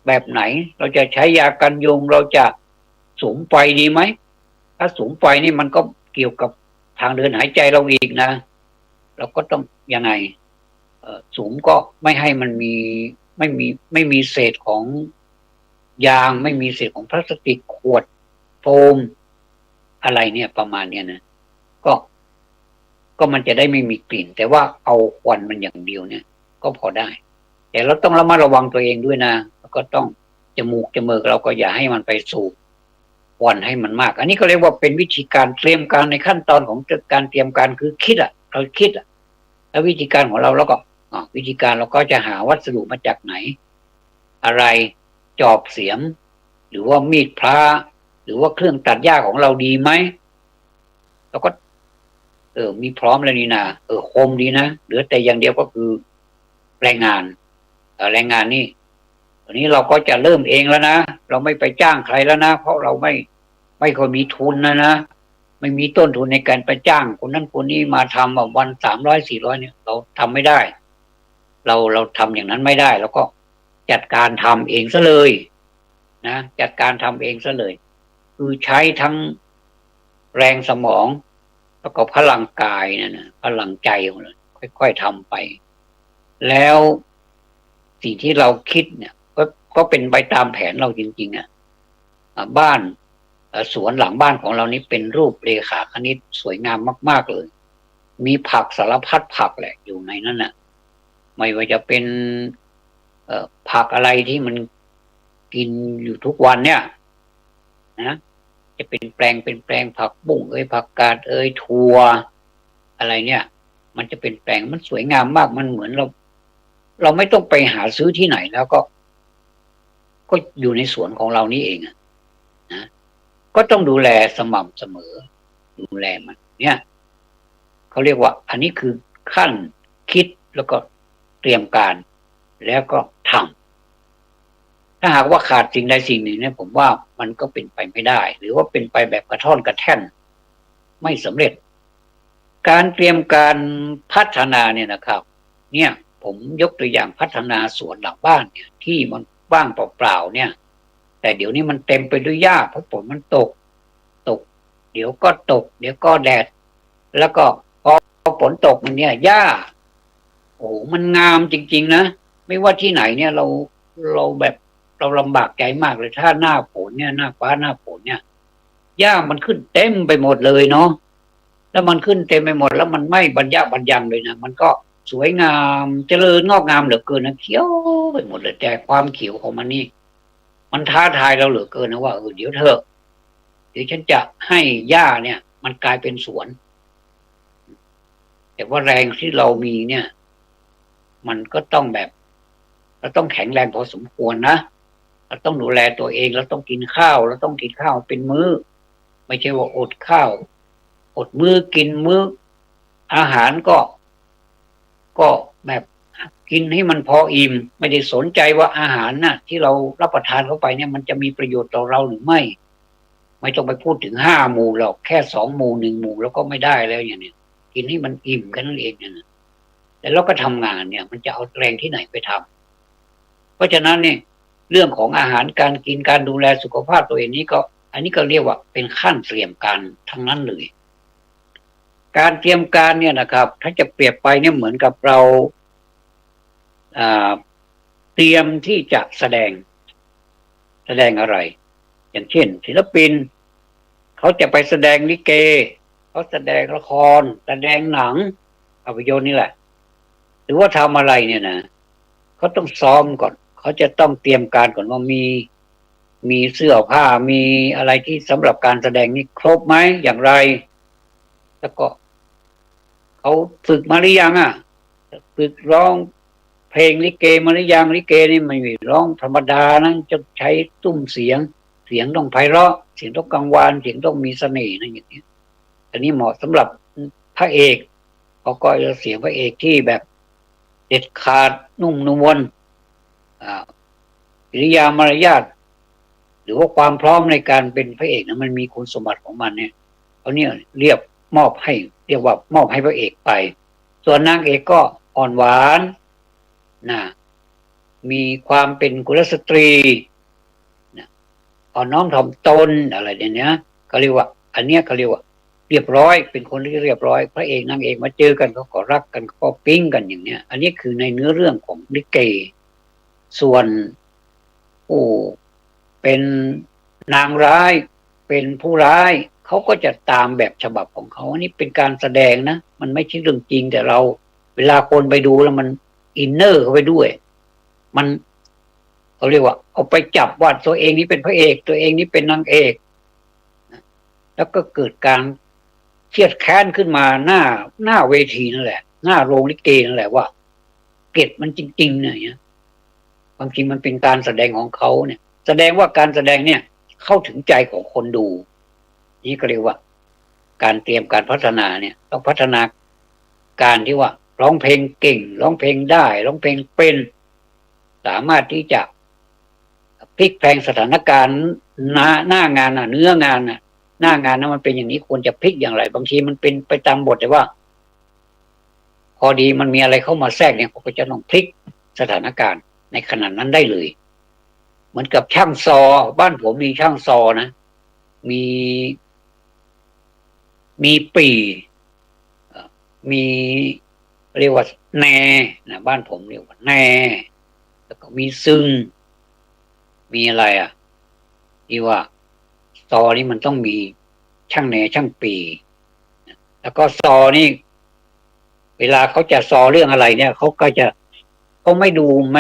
แบบไหนเราจะใช้ยากันยุงเราจะสูงไฟดีไหมถ้าสูงไฟนี่มันก็เกี่ยวกับทางเดินหายใจเราอีกนะเราก็ต้องยังไงสูงก็ไม่ให้มันมีไม่มีเศษของยางไม่มีเศษของพลาสติกขวดโฟมอะไรเนี่ยประมาณเนี้ยนะก็มันจะได้ไม่มีกลิ่นแต่ว่าเอาควันมันอย่างเดียวเนี่ยก็พอได้แต่เราต้องระมัดระวังตัวเองด้วยนะแล้วก็ต้องจมูกเราก็อย่าให้มันไปสูบควันให้มันมากอันนี้ก็เรียกว่าเป็นวิธีการเตรียมการในขั้นตอนของการเตรียมการคือคิดเราคิดแล้ววิธีการของเราแล้วก็วิธีการเราก็จะหาวัสดุมาจากไหนอะไรจอบเสียมหรือว่ามีดพระหรือว่าเครื่องตัดหญ้าของเราดีไหมแล้วก็มีพร้อมแล้วนี่นะคมดีนะเหลือแต่อย่างเดียวก็คือแรงงานแรงงานนี่ตอนนี้เราก็จะเริ่มเองแล้วนะเราไม่ไปจ้างใครแล้วนะเพราะเราไม่ค่อยมีทุนนะไม่มีต้นทุนในการไปจ้างคนนั้นคนนี้มาทำวัน300-400เนี่ยเราทำไม่ได้เราทำอย่างนั้นไม่ได้แล้วก็จัดการทำเองซะเลยนะจัดการทำเองซะเลยคือใช้ทั้งแรงสมองแล้วก็พลังกายนะพลังใจของเราค่อยๆทำไปแล้วสิ่งที่เราคิดเนี่ยก็เป็นไปตามแผนเราจริงๆบ้านสวนหลังบ้านของเรานี้เป็นรูปเรขาคณิตสวยงามมากๆเลยมีผักสารพัดผักแหละอยู่ในนั้นน่ะไม่ว่าจะเป็นผักอะไรที่มันกินอยู่ทุกวันเนี่ยนะจะเป็นแปลงผักบุ้งผักกาดถั่วอะไรเนี่ยมันจะเป็นแปลงมันสวยงามมากมันเหมือนเราไม่ต้องไปหาซื้อที่ไหนแล้วก็อยู่ในสวนของเรานี่เองนะก็ต้องดูแลสม่ำเสมอดูแลมันเนี่ยเขาเรียกว่าอันนี้คือขั้นคิดแล้วก็เตรียมการแล้วก็ทำถ้าหากว่าขาดสิ่งใดสิ่งหนึ่งเนี่ยผมว่ามันก็เป็นไปไม่ได้หรือว่าเป็นไปแบบกระท่อนกระแท่นไม่สำเร็จการเตรียมการพัฒนาเนี่ยนะครับเนี่ยผมยกตัวอย่างพัฒนาสวนหลังบ้านเนี่ยที่มันว่างเปล่าๆเนี่ยแต่เดี๋ยวนี้มันเต็มไปด้วยหญ้าเพราะฝนมันตกเดี๋ยวก็ตกเดี๋ยวก็แดดแล้วก็พอฝนตกมันเนี่ยหญ้าโอ้มันงามจริงๆนะไม่ว่าที่ไหนเนี่ยเราแบบเราลำบากใจมากเลยถ้าหน้าฝนเนี่ยหน้าฟ้าหน้าฝนเนี่ยหญ้ามันขึ้นเต็มไปหมดเลยเนาะแล้วมันขึ้นเต็มไปหมดแล้วมันไม่บรรยะบรรยังเลยนะมันก็สวยงามเจริญงอกงามเหลือเกินนะเขียวไปหมดเลยแต่ความเขียวของมันนี่มันท้าทายเราเหลือเกินนะว่าเดี๋ยวเถอะเดี๋ยวฉันจะให้หญ้าเนี่ยมันกลายเป็นสวนแต่ว่าแรงที่เรามีเนี่ยมันก็ต้องแบบเราต้องแข็งแรงพอสมควรนะเราต้องดูแลตัวเองเราต้องกินข้าวเราต้องกินข้าวเป็นมื้อไม่ใช่ว่าอดข้าวอดมื้อกินมื้ออาหารก็แบบกินให้มันพออิ่มไม่ได้สนใจว่าอาหารน่ะที่เรารับประทานเข้าไปเนี่ยมันจะมีประโยชน์ต่อเราหรือไม่ต้องไปพูดถึง5 หมู่หรอกแค่2 หมู่1 หมู่แล้วก็ไม่ได้แล้วอย่างนี้กินให้มันอิ่มกันนั่นเองเนี่ยแต่เราก็ทำงานเนี่ยมันจะเอาแรงที่ไหนไปทำเพราะฉะนั้นเนี่ยเรื่องของอาหารการกินการดูแลสุขภาพตัวเองนี้ก็อันนี้ก็เรียกว่าเป็นขั้นเตรียมการทั้งนั้นเลยการเตรียมการเนี่ยนะครับถ้าจะเปรียบไปเนี่ยเหมือนกับเราเตรียมที่จะแสดงอะไรอย่างเช่นศิลปินเขาจะไปแสดงลิเกเขาแสดงละครแสดงหนังภาพยนตร์นี่แหละหรือว่าทำอะไรเนี่ยนะเขาต้องซ้อมก่อนเขาจะต้องเตรียมการก่อนว่ามีเสื้อผ้ามีอะไรที่สำหรับการแสดงนี่ครบไหมอย่างไรแล้วก็เขาฝึกมาหรือยังฝึกร้องเพ เพลงลิเกมาหรือยังลิเกนี่ไม่ร้องธรรมดานะจะใช้ตุ้มเสียงต้องไพเราะเสียงต้องกังวานเสียงต้องมีเสน่ห์นะอย่างนี้อันนี้เหมาะสำหรับพระเอกเขาก็จะเสียงพระเอกที่แบบเด็ดขาดนุ่มนวลกิริยามารยาทหรือว่าความพร้อมในการเป็นพระเอกนะมันมีคุณสมบัติของมันเนี่ยเขาเนี่ยเรียกว่ามอบให้พระเอกไปส่วนนางเอกก็อ่อนหวานนะมีความเป็นกุลสตรีนะอ่อนน้อมถ่อมตนอะไรเนี่ยเขาเรียกว่าอันเนี้ยเขาเรียกว่าเรียบร้อยเป็นคนที่เรียบร้อยพระเอกนางเอกมาเจอกันเขาก็รักกันเขาก็ปิ๊งกันอย่างเนี้ยอันนี้คือในเนื้อเรื่องของลิเกส่วนผู้เป็นนางร้ายเป็นผู้ร้ายเขาก็จะตามแบบฉบับของเขาอันนี้เป็นการแสดงนะมันไม่ใช่เรื่องจริงแต่เราเวลาคนไปดูแล้วมันอินเนอร์เข้าไปด้วยมันเขาเรียกว่าเอาไปจับว่าตัวเองนี้เป็นพระเอกตัวเองนี้เป็นนางเอกแล้วก็เกิดการเครียดแค้นขึ้นมาหน้าเวทีนั่นแหละหน้าโรงลิเกนั่นแหละว่าเกลียดมันจริงๆเนี่ยบางทีมันเป็นการแสดงของเขาเนี่ยแสดงว่าการแสดงเนี่ยเข้าถึงใจของคนดูนี่ก็เรียกว่าการเตรียมการพัฒนาเนี่ยต้องพัฒนาการที่ว่าร้องเพลงเก่งร้องเพลงได้ร้องเพลงเป็นสามารถที่จะพลิกแพลงสถานการณ์หน้างานเนื้องานหน้างานนั้นมันเป็นอย่างนี้ควรจะพลิกอย่างไรบางทีมันเป็นไปตามบทแต่ว่าพอดีมันมีอะไรเข้ามาแทรกเนี่ยเขาก็จะต้องพลิกสถานการณ์ในขณะนั้นได้เลยเหมือนกับช่างซอบ้านผมมีช่างซอนะมีปี่มีเรียกว่าแนนะบ้านผมเรียกว่าแนแล้วก็มีซึงมีอะไรที่ว่าซอนี่มันต้องมีช่างแหนช่างปีแล้วก็ซอนี่เวลาเขาจะซอเรื่องอะไรเนี่ยเขาไม่ดูไ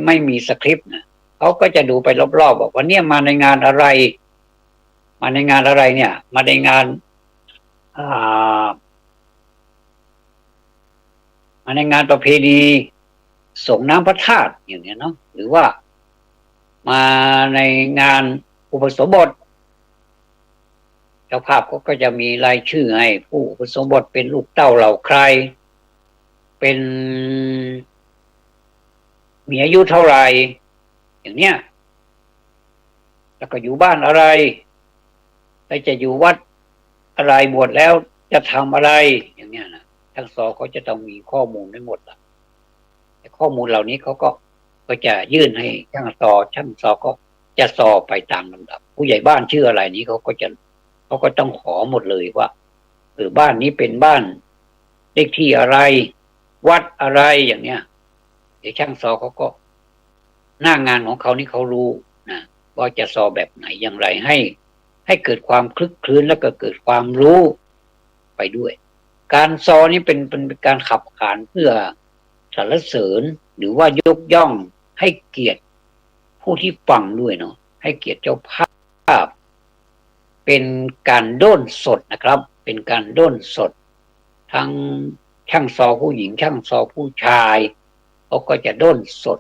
ม่มีสคริปต์นะเขาก็จะดูไปรอบๆบอกว่าเนี่ยมาในงานอะไรเนี่ยมาในงานมาในงานประเพณีส่งน้ำพระธาตุอย่างเนี้ยเนาะหรือว่ามาในงานอุปสมบทเจ้าภาพก็จะมีรายชื่อให้ผู้อุปสมบทเป็นลูกเต้าเหล่าใครเป็นมีอายุเท่าไหร่อย่างเนี้ยแล้วก็อยู่บ้านอะไรแล้วจะอยู่วัดอะไรบวชแล้วจะทำอะไรอย่างเนี้ยนะทั้งสองเขาจะต้องมีข้อมูลทั้งหมดละแต่ข้อมูลเหล่านี้เขาก็จะยื่นให้ช่างสอก็จะสอบไปตามลำดับผู้ใหญ่บ้านชื่ออะไรนี้เขาก็ต้องขอหมดเลยว่าบ้านนี้เป็นบ้านเลขที่อะไรวัดอะไรอย่างเนี้ยเดี๋ยวช่างสอเขาก็หน้างานของเขานี่เขารู้นะว่าจะสอบแบบไหนอย่างไรให้เกิดความคลึกคลื้นแล้วก็เกิดความรู้ไปด้วยการสอนี่เป็นการขับขานเพื่อสรรเสริญหรือว่ายกย่องให้เกียรติผู้ที่ฟังด้วยเนาะให้เกียรติเจ้าภาพเป็นการด้นสดนะครับเป็นการด้นสดทั้งช่างซอผู้หญิงช่างซอผู้ชายเขาก็จะด้นสด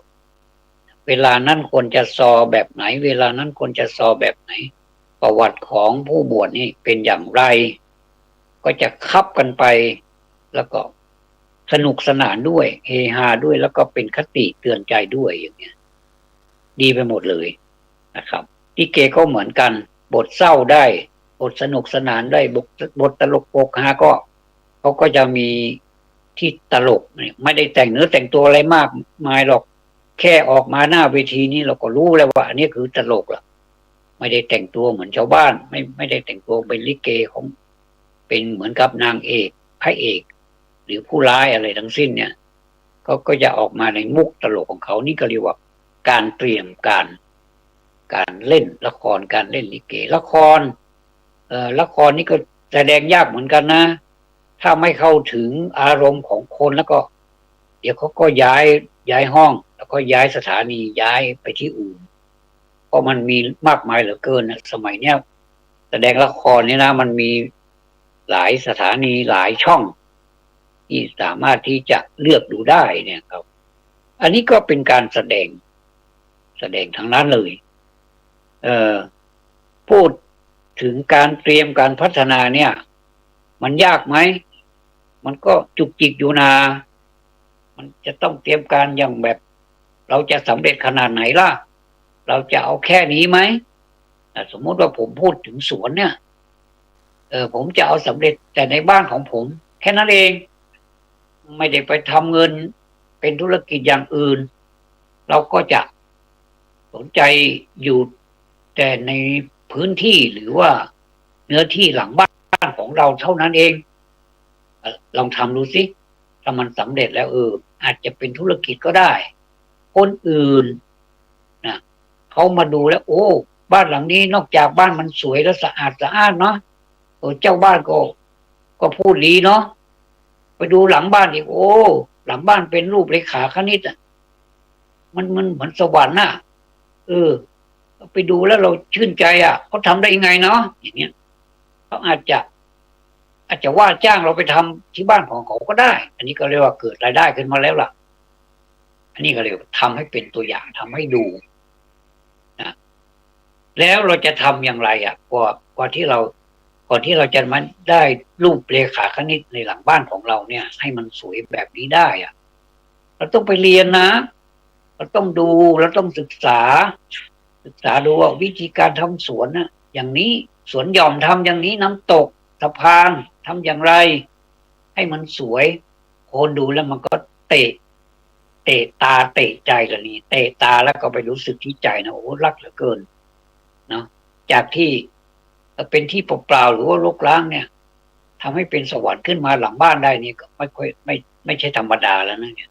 เวลานั้นควรจะซอแบบไหนเวลานั้นควรจะซอแบบไหนประวัติของผู้บวชนี่เป็นอย่างไรก็จะคับกันไปแล้วก็สนุกสนานด้วยเฮฮาด้วยแล้วก็เป็นคติเตือนใจด้วยอย่างเงี้ยดีไปหมดเลยนะครับลิเกก็เหมือนกันบทเศร้าได้บทสนุกสนานได้บทตลกโปกฮาก็เขาก็จะมีที่ตลกไม่ได้แต่งเนื้อแต่งตัวอะไรมากมายหรอกแค่ออกมาหน้าเวทีนี้เราก็รู้แล้วว่าอันนี้คือตลกล่ะไม่ได้แต่งตัวเหมือนชาวบ้านไม่ได้แต่งตัวเป็นลิเกของเป็นเหมือนกับนางเอกพระเอกหรือผู้ร้ายอะไรทั้งสิ้นเนี่ยเขาก็จะออกมาในมุกตลกของเขานี่ก็เรียกว่าการเตรียมการเล่นละครการเล่นลิเกละครนี่ก็แสดงยากเหมือนกันนะถ้าไม่เข้าถึงอารมณ์ของคนแล้วก็เดี๋ยวเขาก็ย้ายห้องแล้วก็ย้ายสถานีย้ายไปที่อื่นเพราะมันมีมากมายเหลือเกินนะสมัยเนี้ยแสดงละครนี่นะมันมีหลายสถานีหลายช่องที่สามารถที่จะเลือกดูได้เนี่ยครับ อันนี้ก็เป็นการแสดงทางนั้นเลยเอ่อพูดถึงการเตรียมการพัฒนาเนี่ยมันยากไหมมันก็จุกจิกอยู่นามันจะต้องเตรียมการอย่างแบบเราจะสำเร็จขนาดไหนล่ะเราจะเอาแค่นี้ไหมสมมติว่าผมพูดถึงสวนเนี่ยผมจะเอาสำเร็จแต่ในบ้านของผมแค่นั้นเองไม่ได้ไปทำเงินเป็นธุรกิจอย่างอื่นเราก็จะสนใจอยู่แต่ในพื้นที่หรือว่าเนื้อที่หลังบ้านของเราเท่านั้นเองลองทำดูสิถ้ามันสำเร็จแล้วอาจจะเป็นธุรกิจก็ได้คนอื่นนะเขามาดูแล้วโอ้บ้านหลังนี้นอกจากบ้านมันสวยและสะอาดเนาะเจ้าบ้านก็พูดดีเนาะไปดูหลังบ้านอีกโอ้หลังบ้านเป็นรูปเรขาคณิตมันเหมือนสวรรค์น่ะไปดูแล้วเราชื่นใจเขาทำได้ยังไงเนาะอย่างเงี้ยเขาอาจจะว่าจ้างเราไปทำที่บ้านของเขาก็ได้อันนี้ก็เรียกว่าเกิดรายได้ขึ้นมาแล้วล่ะอันนี้ก็เรียกว่าทำให้เป็นตัวอย่างทำให้ดูนะแล้วเราจะทำอย่างไรกว่าที่เราจะมาได้รูปเรขาคณิตในหลังบ้านของเราเนี่ยให้มันสวยแบบนี้ได้เราต้องไปเรียนนะเราต้องดูเราต้องศึกษาดูว่าวิธีการทำสวนนะอย่างนี้สวนหย่อมทำอย่างนี้น้ำตกสะพานทำอย่างไรให้มันสวยคนดูแล้วมันก็เตะตาเตะใจกันนี่เตะตาแล้วก็ไปรู้สึกที่ใจนะโอ้รักเหลือเกินเนาะจากที่เป็นที่เปล่าๆหรือว่ารกร้างเนี่ยทำให้เป็นสวรรค์ขึ้นมาหลังบ้านได้นี่ก็ไม่ใช่ธรรมดาแล้วนะเนี่ย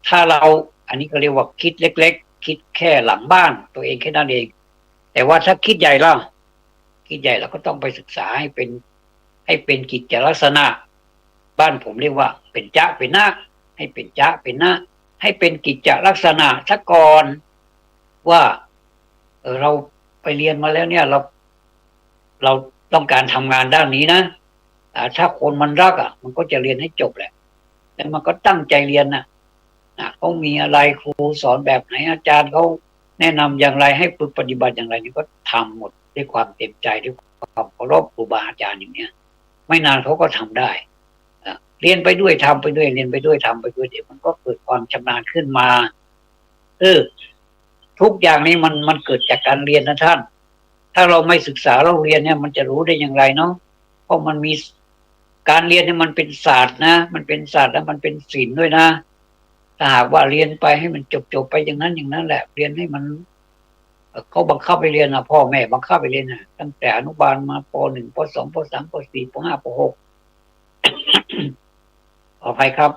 ถ้าเราอันนี้ก็เรียกว่าคิดเล็กๆคิดแค่หลังบ้านตัวเองแค่นั้นเองแต่ว่าถ้าคิดใหญ่ล่ะคิดใหญ่เราก็ต้องไปศึกษาให้เป็นกิจลักษณะบ้านผมเรียกว่าเป็นจ๊ะเป็นหน้าให้เป็นจ๊ะเป็นหน้าให้เป็นกิจลักษณะซะก่อนว่าเราไปเรียนมาแล้วเนี่ยเราต้องการทำงานด้านนี้นะถ้าคนมันรักมันก็จะเรียนให้จบแหละแล้วมันก็ตั้งใจเรียนนะเขามีอะไรครูสอนแบบไหนอาจารย์เขาแนะนำอย่างไรให้ฝึกปฏิบัติอย่างไรนี่ก็ทำหมดด้วยความเต็มใจด้วยความเคารพครูบาอาจารย์อย่างเนี้ยไม่นานเขาก็ทำได้เรียนไปด้วยทำไปด้วยเรียนไปด้วยทำไปด้วยเดี๋ยวมันก็เกิดความชำนาญขึ้นมาทุกอย่างนี้มันเกิดจากการเรียนนะท่านถ้าเราไม่ศึกษาเราเรียนเนี่ยมันจะรู้ได้อย่างไรเนาะเพราะมันมีการเรียนเนี่ยมันเป็นศาสตร์นะมันเป็นศาสตร์แล้วมันเป็นศิลป์ด้วยนะถ้าหากว่าเรียนไปให้มันจบไปอย่างนั้นแหละเรียนให้มันเขาบังคับไปเรียนพ่อแม่บังคับไปเรียนตั้งแต่อนุบาลมาป .1 ป .2 ป .3 ป .4 ป .5 ป .6 ขออภัยครับ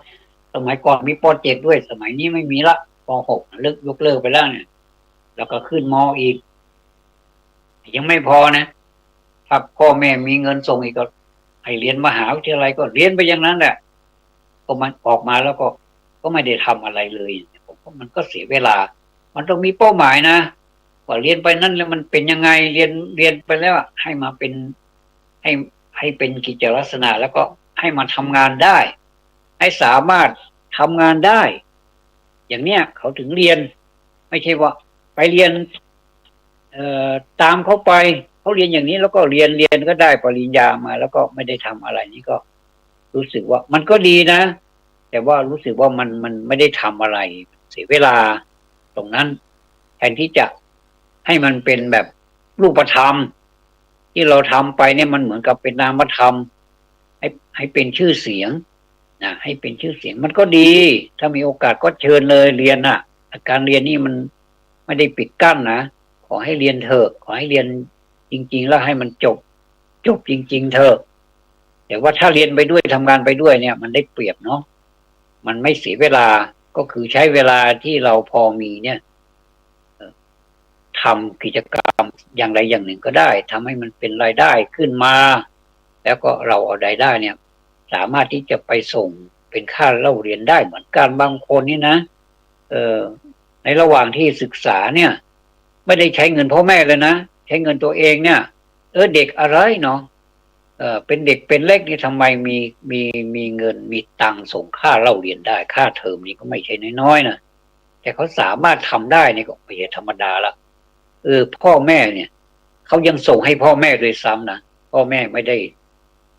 สมัยก่อนมีป .7 ด้วยสมัยนี้ไม่มีละป .6 ยกเลิกไปแล้วเนี่ยแล้วก็ขึ้นม.อีกยังไม่พอนะถ้าพ่อแม่มีเงินส่งอีกก็ให้เรียนมหาวิทยาลัยก็เรียนไปอย่างนั้นแหละก็มันออกมาแล้วก็ไม่ได้ทำอะไรเลยผมว่ามันก็เสียเวลามันต้องมีเป้าหมายนะว่าเรียนไปนั่นแล้วมันเป็นยังไงเรียนไปแล้วให้มาเป็นให้เป็นกิจลักษณะแล้วก็ให้มาทำงานได้ให้สามารถทำงานได้อย่างเนี้ยเขาถึงเรียนไม่ใช่ว่าไปเรียนตามเขาไปเขาเรียนอย่างนี้แล้วก็เรียนก็ได้ปริญญามาแล้วก็ไม่ได้ทำอะไรนี่ก็รู้สึกว่ามันก็ดีนะแต่ว่ารู้สึกว่ามันไม่ได้ทำอะไรเสียเวลาตรงนั้นแทนที่จะให้มันเป็นแบบรูปธรรมที่เราทำไปเนี่ยมันเหมือนกับเป็นนามธรรมให้เป็นชื่อเสียงนะให้เป็นชื่อเสียงมันก็ดีถ้ามีโอกาสก็เชิญเลยเรียนการเรียนนี่มันไม่ได้ปิดกั้นนะขอให้เรียนเถอะขอให้เรียนจริงๆแล้วให้มันจบจริงๆเถอะแต่ว่าถ้าเรียนไปด้วยทำงานไปด้วยเนี่ยมันได้เปรียบเนาะมันไม่เสียเวลาก็คือใช้เวลาที่เราพอมีเนี่ยทำกิจกรรมอย่างใดอย่างหนึ่งก็ได้ทำให้มันเป็นรายได้ขึ้นมาแล้วก็เราเอารายได้เนี่ยสามารถที่จะไปส่งเป็นค่าเล่าเรียนได้เหมือนกันบางคนนี่นะในระหว่างที่ศึกษาเนี่ยไม่ได้ใช้เงินพ่อแม่เลยนะใช้เงินตัวเองเนี่ยเด็กอะไรเนาะ เป็นเด็กเป็นเล็กนี่ทำไมมีมีเงินมีตังค์ส่งค่าเล่าเรียนได้ค่าเทอมนี่ก็ไม่ใช่น้อยๆนะแต่เขาสามารถทำได้นี่ก็ไม่ใช่ธรรมดาละพ่อแม่เนี่ยเขายังส่งให้พ่อแม่โดยซ้ำนะพ่อแม่ไม่ได้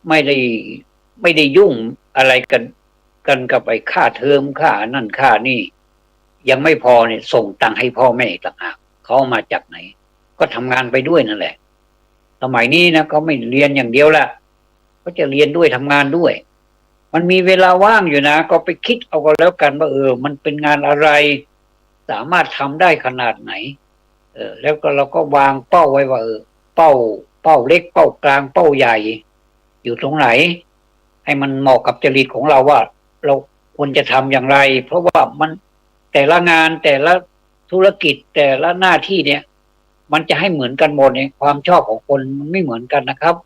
ไม่ได้ยุ่งอะไรกันกับไอ้ค่าเทอมค่านั่นค่านี่ยังไม่พอเนี่ยส่งตังค์ให้พ่อแม่ต่างหากเขาเอามาจากไหนก็ทำงานไปด้วยนั่นแหละสมัยนี้นะเขาไม่เรียนอย่างเดียวละเขาจะเรียนด้วยทำงานด้วยมันมีเวลาว่างอยู่นะก็ไปคิดเอาก็แล้วกันว่ามันเป็นงานอะไรสามารถทำได้ขนาดไหนแล้วก็เราก็วางเป้าไว้ว่าเป้าเล็กเป้ากลางเป้าใหญ่อยู่ตรงไหนให้มันเหมาะกับจริตของเราว่าเราควรจะทำอย่างไรเพราะว่ามันแต่ละงานแต่ละธุรกิจแต่ละหน้าที่เนี่ยมันจะให้เหมือนกันหมดเนี่ยความชอบของคนมันไม่เหมือนกันนะครับ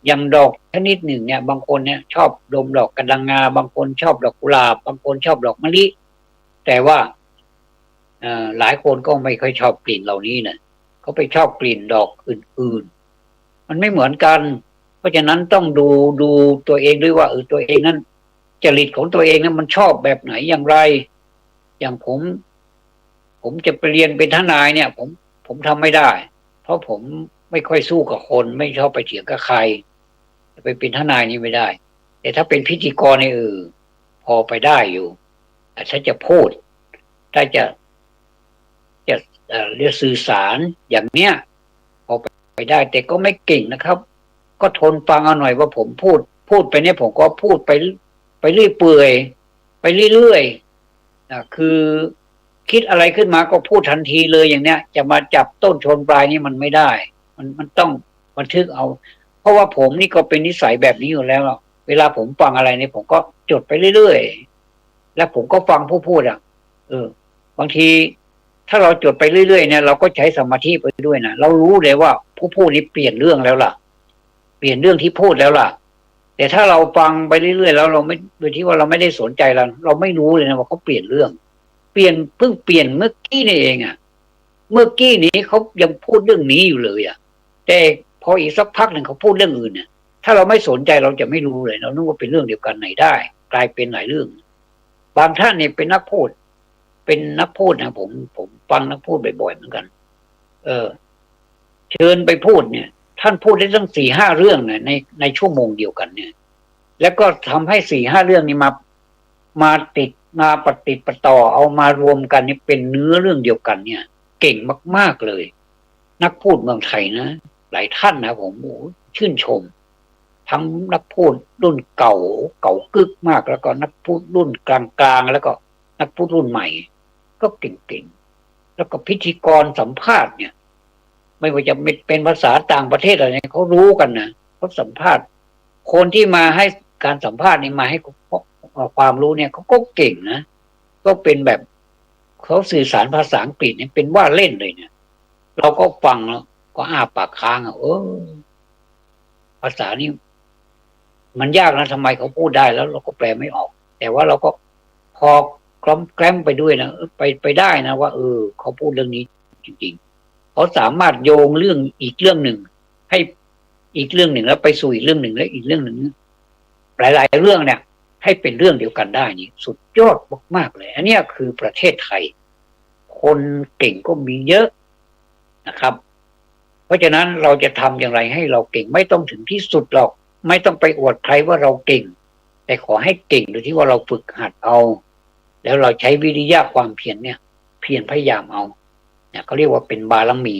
อย่างดอกชนิดหนึ่งเนี่ยบางคนเนี่ยชอบดมดอกกระดังงาบางคนชอบดอกกุหลาบบางคนชอบดอกมะลิแต่ว่าหลายคนก็ไม่ค่อยชอบกลิ่นเหล่านี้นะเขาไปชอบกลิ่นดอกอื่นๆมันไม่เหมือนกันเพราะฉะนั้นต้องดูตัวเองด้วยว่าตัวเองนั้นจริตของตัวเองนั้นมันชอบแบบไหนอย่างไรอย่างผมจะไปเรียนเป็นทนายเนี่ยผมทำไม่ได้เพราะผมไม่ค่อยสู้กับคนไม่ชอบไปเถียงกับใครไปเป็นทนายนี่ไม่ได้แต่ถ้าเป็นพิธีกรนี่พอไปได้อยู่แต่ถ้าจะพูดถ้าจะเรียกสื่อสารอย่างเนี้ยพอไปได้แต่ก็ไม่เก่งนะครับก็ทนฟังเอาหน่อยว่าผมพูดไปเนี่ยผมก็พูดไปเรื่อยเปื่อยไปเรื่อยๆคือคิดอะไรขึ้นมาก็พูดทันทีเลยอย่างเนี้ยจะมาจับต้นชนปลายนี่มันไม่ได้มันต้องบันทึกเอาเพราะว่าผมนี่ก็เป็นนิสัยแบบนี้อยู่แล้วเวลาผมฟังอะไรเนี่ยผมก็จดไปเรื่อยๆแล้วผมก็ฟังผู้พูดบางทีถ้าเราจดไปเรื่อยๆเนี่ยเราก็ใช้สมาธิไปด้วยนะเรารู้เลยว่าผู้พูดนี้เปลี่ยนเรื่องแล้วล่ะเปลี่ยนเรื่องที่พูดแล้วล่ะแต่ถ้าเราฟังไปเรื่อยๆแล้วเราไม่โดยที่ว่าเราไม่ได้สนใจเราไม่รู้เลยนะว่าเขาเปลี่ยนเรื่องเพิ่งเปลี่ยนเมื่อกี้นี่เองเมื่อกี้นี้เขายังพูดเรื่องนี้อยู่เลยแต่พออีกสักพักหนึ่งเขาพูดเรื่องอื่นเนี่ยถ้าเราไม่สนใจเราจะไม่รู้เลยเรานึกว่าเป็นเรื่องเดียวกันไหนได้กลายเป็นหลายเรื่องบางท่านเนี่ยเป็นนักพูดนะผมฟังนักพูดบ่อยๆเหมือนกันเชิญไปพูดเนี่ยท่านพูดได้ตั้ง4-5 เรื่องเนี่ยในชั่วโมงเดียวกันเนี่ยแล้วก็ทำให้4-5 เรื่องนี้มาติดมาปฏิปต่อเอามารวมกันนี่เป็นเนื้อเรื่องเดียวกันเนี่ยเก่งมากๆเลยนักพูดเมืองไทยนะหลายท่านนะผมชื่นชมทั้งนักพูดรุ่นเก่ากึกมากแล้วก็นักพูดรุ่นกลางๆแล้วก็นักพูดรุ่นใหม่ก็เก่งๆแล้วก็พิธีกรสัมภาษณ์เนี่ยไม่ว่าจะเป็นภาษาต่างประเทศอะไรเขารู้กันนะเขาสัมภาษณ์คนที่มาให้การสัมภาษณ์นี่มาให้ความรู้เนี่ยเขาก็เก่งนะก็เป็นแบบเขาสื่อสารภาษาอังกฤษเนี่ยเป็นว่าเล่นเลยเนี่ยเราก็ฟังแล้วก็อ้าปากค้างภาษานี่มันยากนะทำไมเขาพูดได้แล้วเราก็แปลไม่ออกแต่ว่าเราก็พอแกล้มไปด้วยนะไปได้นะว่าเขาพูดเรื่องนี้จริงๆเขาสามารถโยงเรื่องอีกเรื่องหนึ่งให้อีกเรื่องหนึ่งแล้วไปสู่อีกเรื่องหนึ่งแล้วอีกเรื่องหนึ่งหลายๆเรื่องเนี่ยให้เป็นเรื่องเดียวกันได้นี่สุดยอดมากๆเลยอันนี้คือประเทศไทยคนเก่งก็มีเยอะนะครับเพราะฉะนั้นเราจะทำอย่างไรให้เราเก่งไม่ต้องถึงที่สุดหรอกไม่ต้องไปอวดใครว่าเราเก่งแต่ขอให้เก่งโดยที่ว่าเราฝึกหัดเอาแล้วเราใช้วิริยะความเพียรเนี่ยเพียรพยายามเอาเนี่ยเขาเรียกว่าเป็นบารมี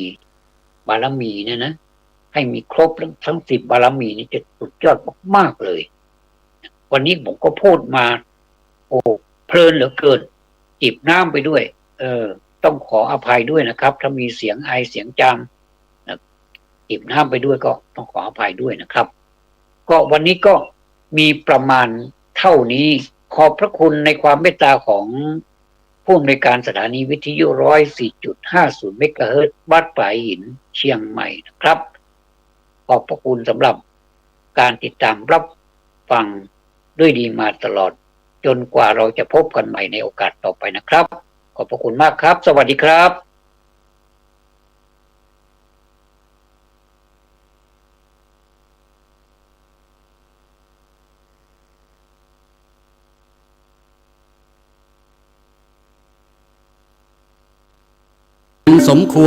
เนี่ยนะให้มีครบทั้ง10 บารมีนี่จะสุดยอดมากๆเลยวันนี้ผมก็พูดมาเพลินเหลือเกินจิบน้ำไปด้วยต้องขออภัยด้วยนะครับถ้ามีเสียงไอเสียงจามจิบน้ำไปด้วยก็ต้องขออภัยด้วยนะครับก็วันนี้ก็มีประมาณเท่านี้ขอบพระคุณในความเมตตาของผู้อำนวยการสถานีวิทยุ 104.50 เมกะเฮิรตซ์วัดปลายหินเชียงใหม่นะครับขอบพระคุณสำหรับการติดตามรับฟังด้วยดีมาตลอดจนกว่าเราจะพบกันใหม่ในโอกาสต่อไปนะครับขอบพระคุณมากครับสวัสดีครับ สมควร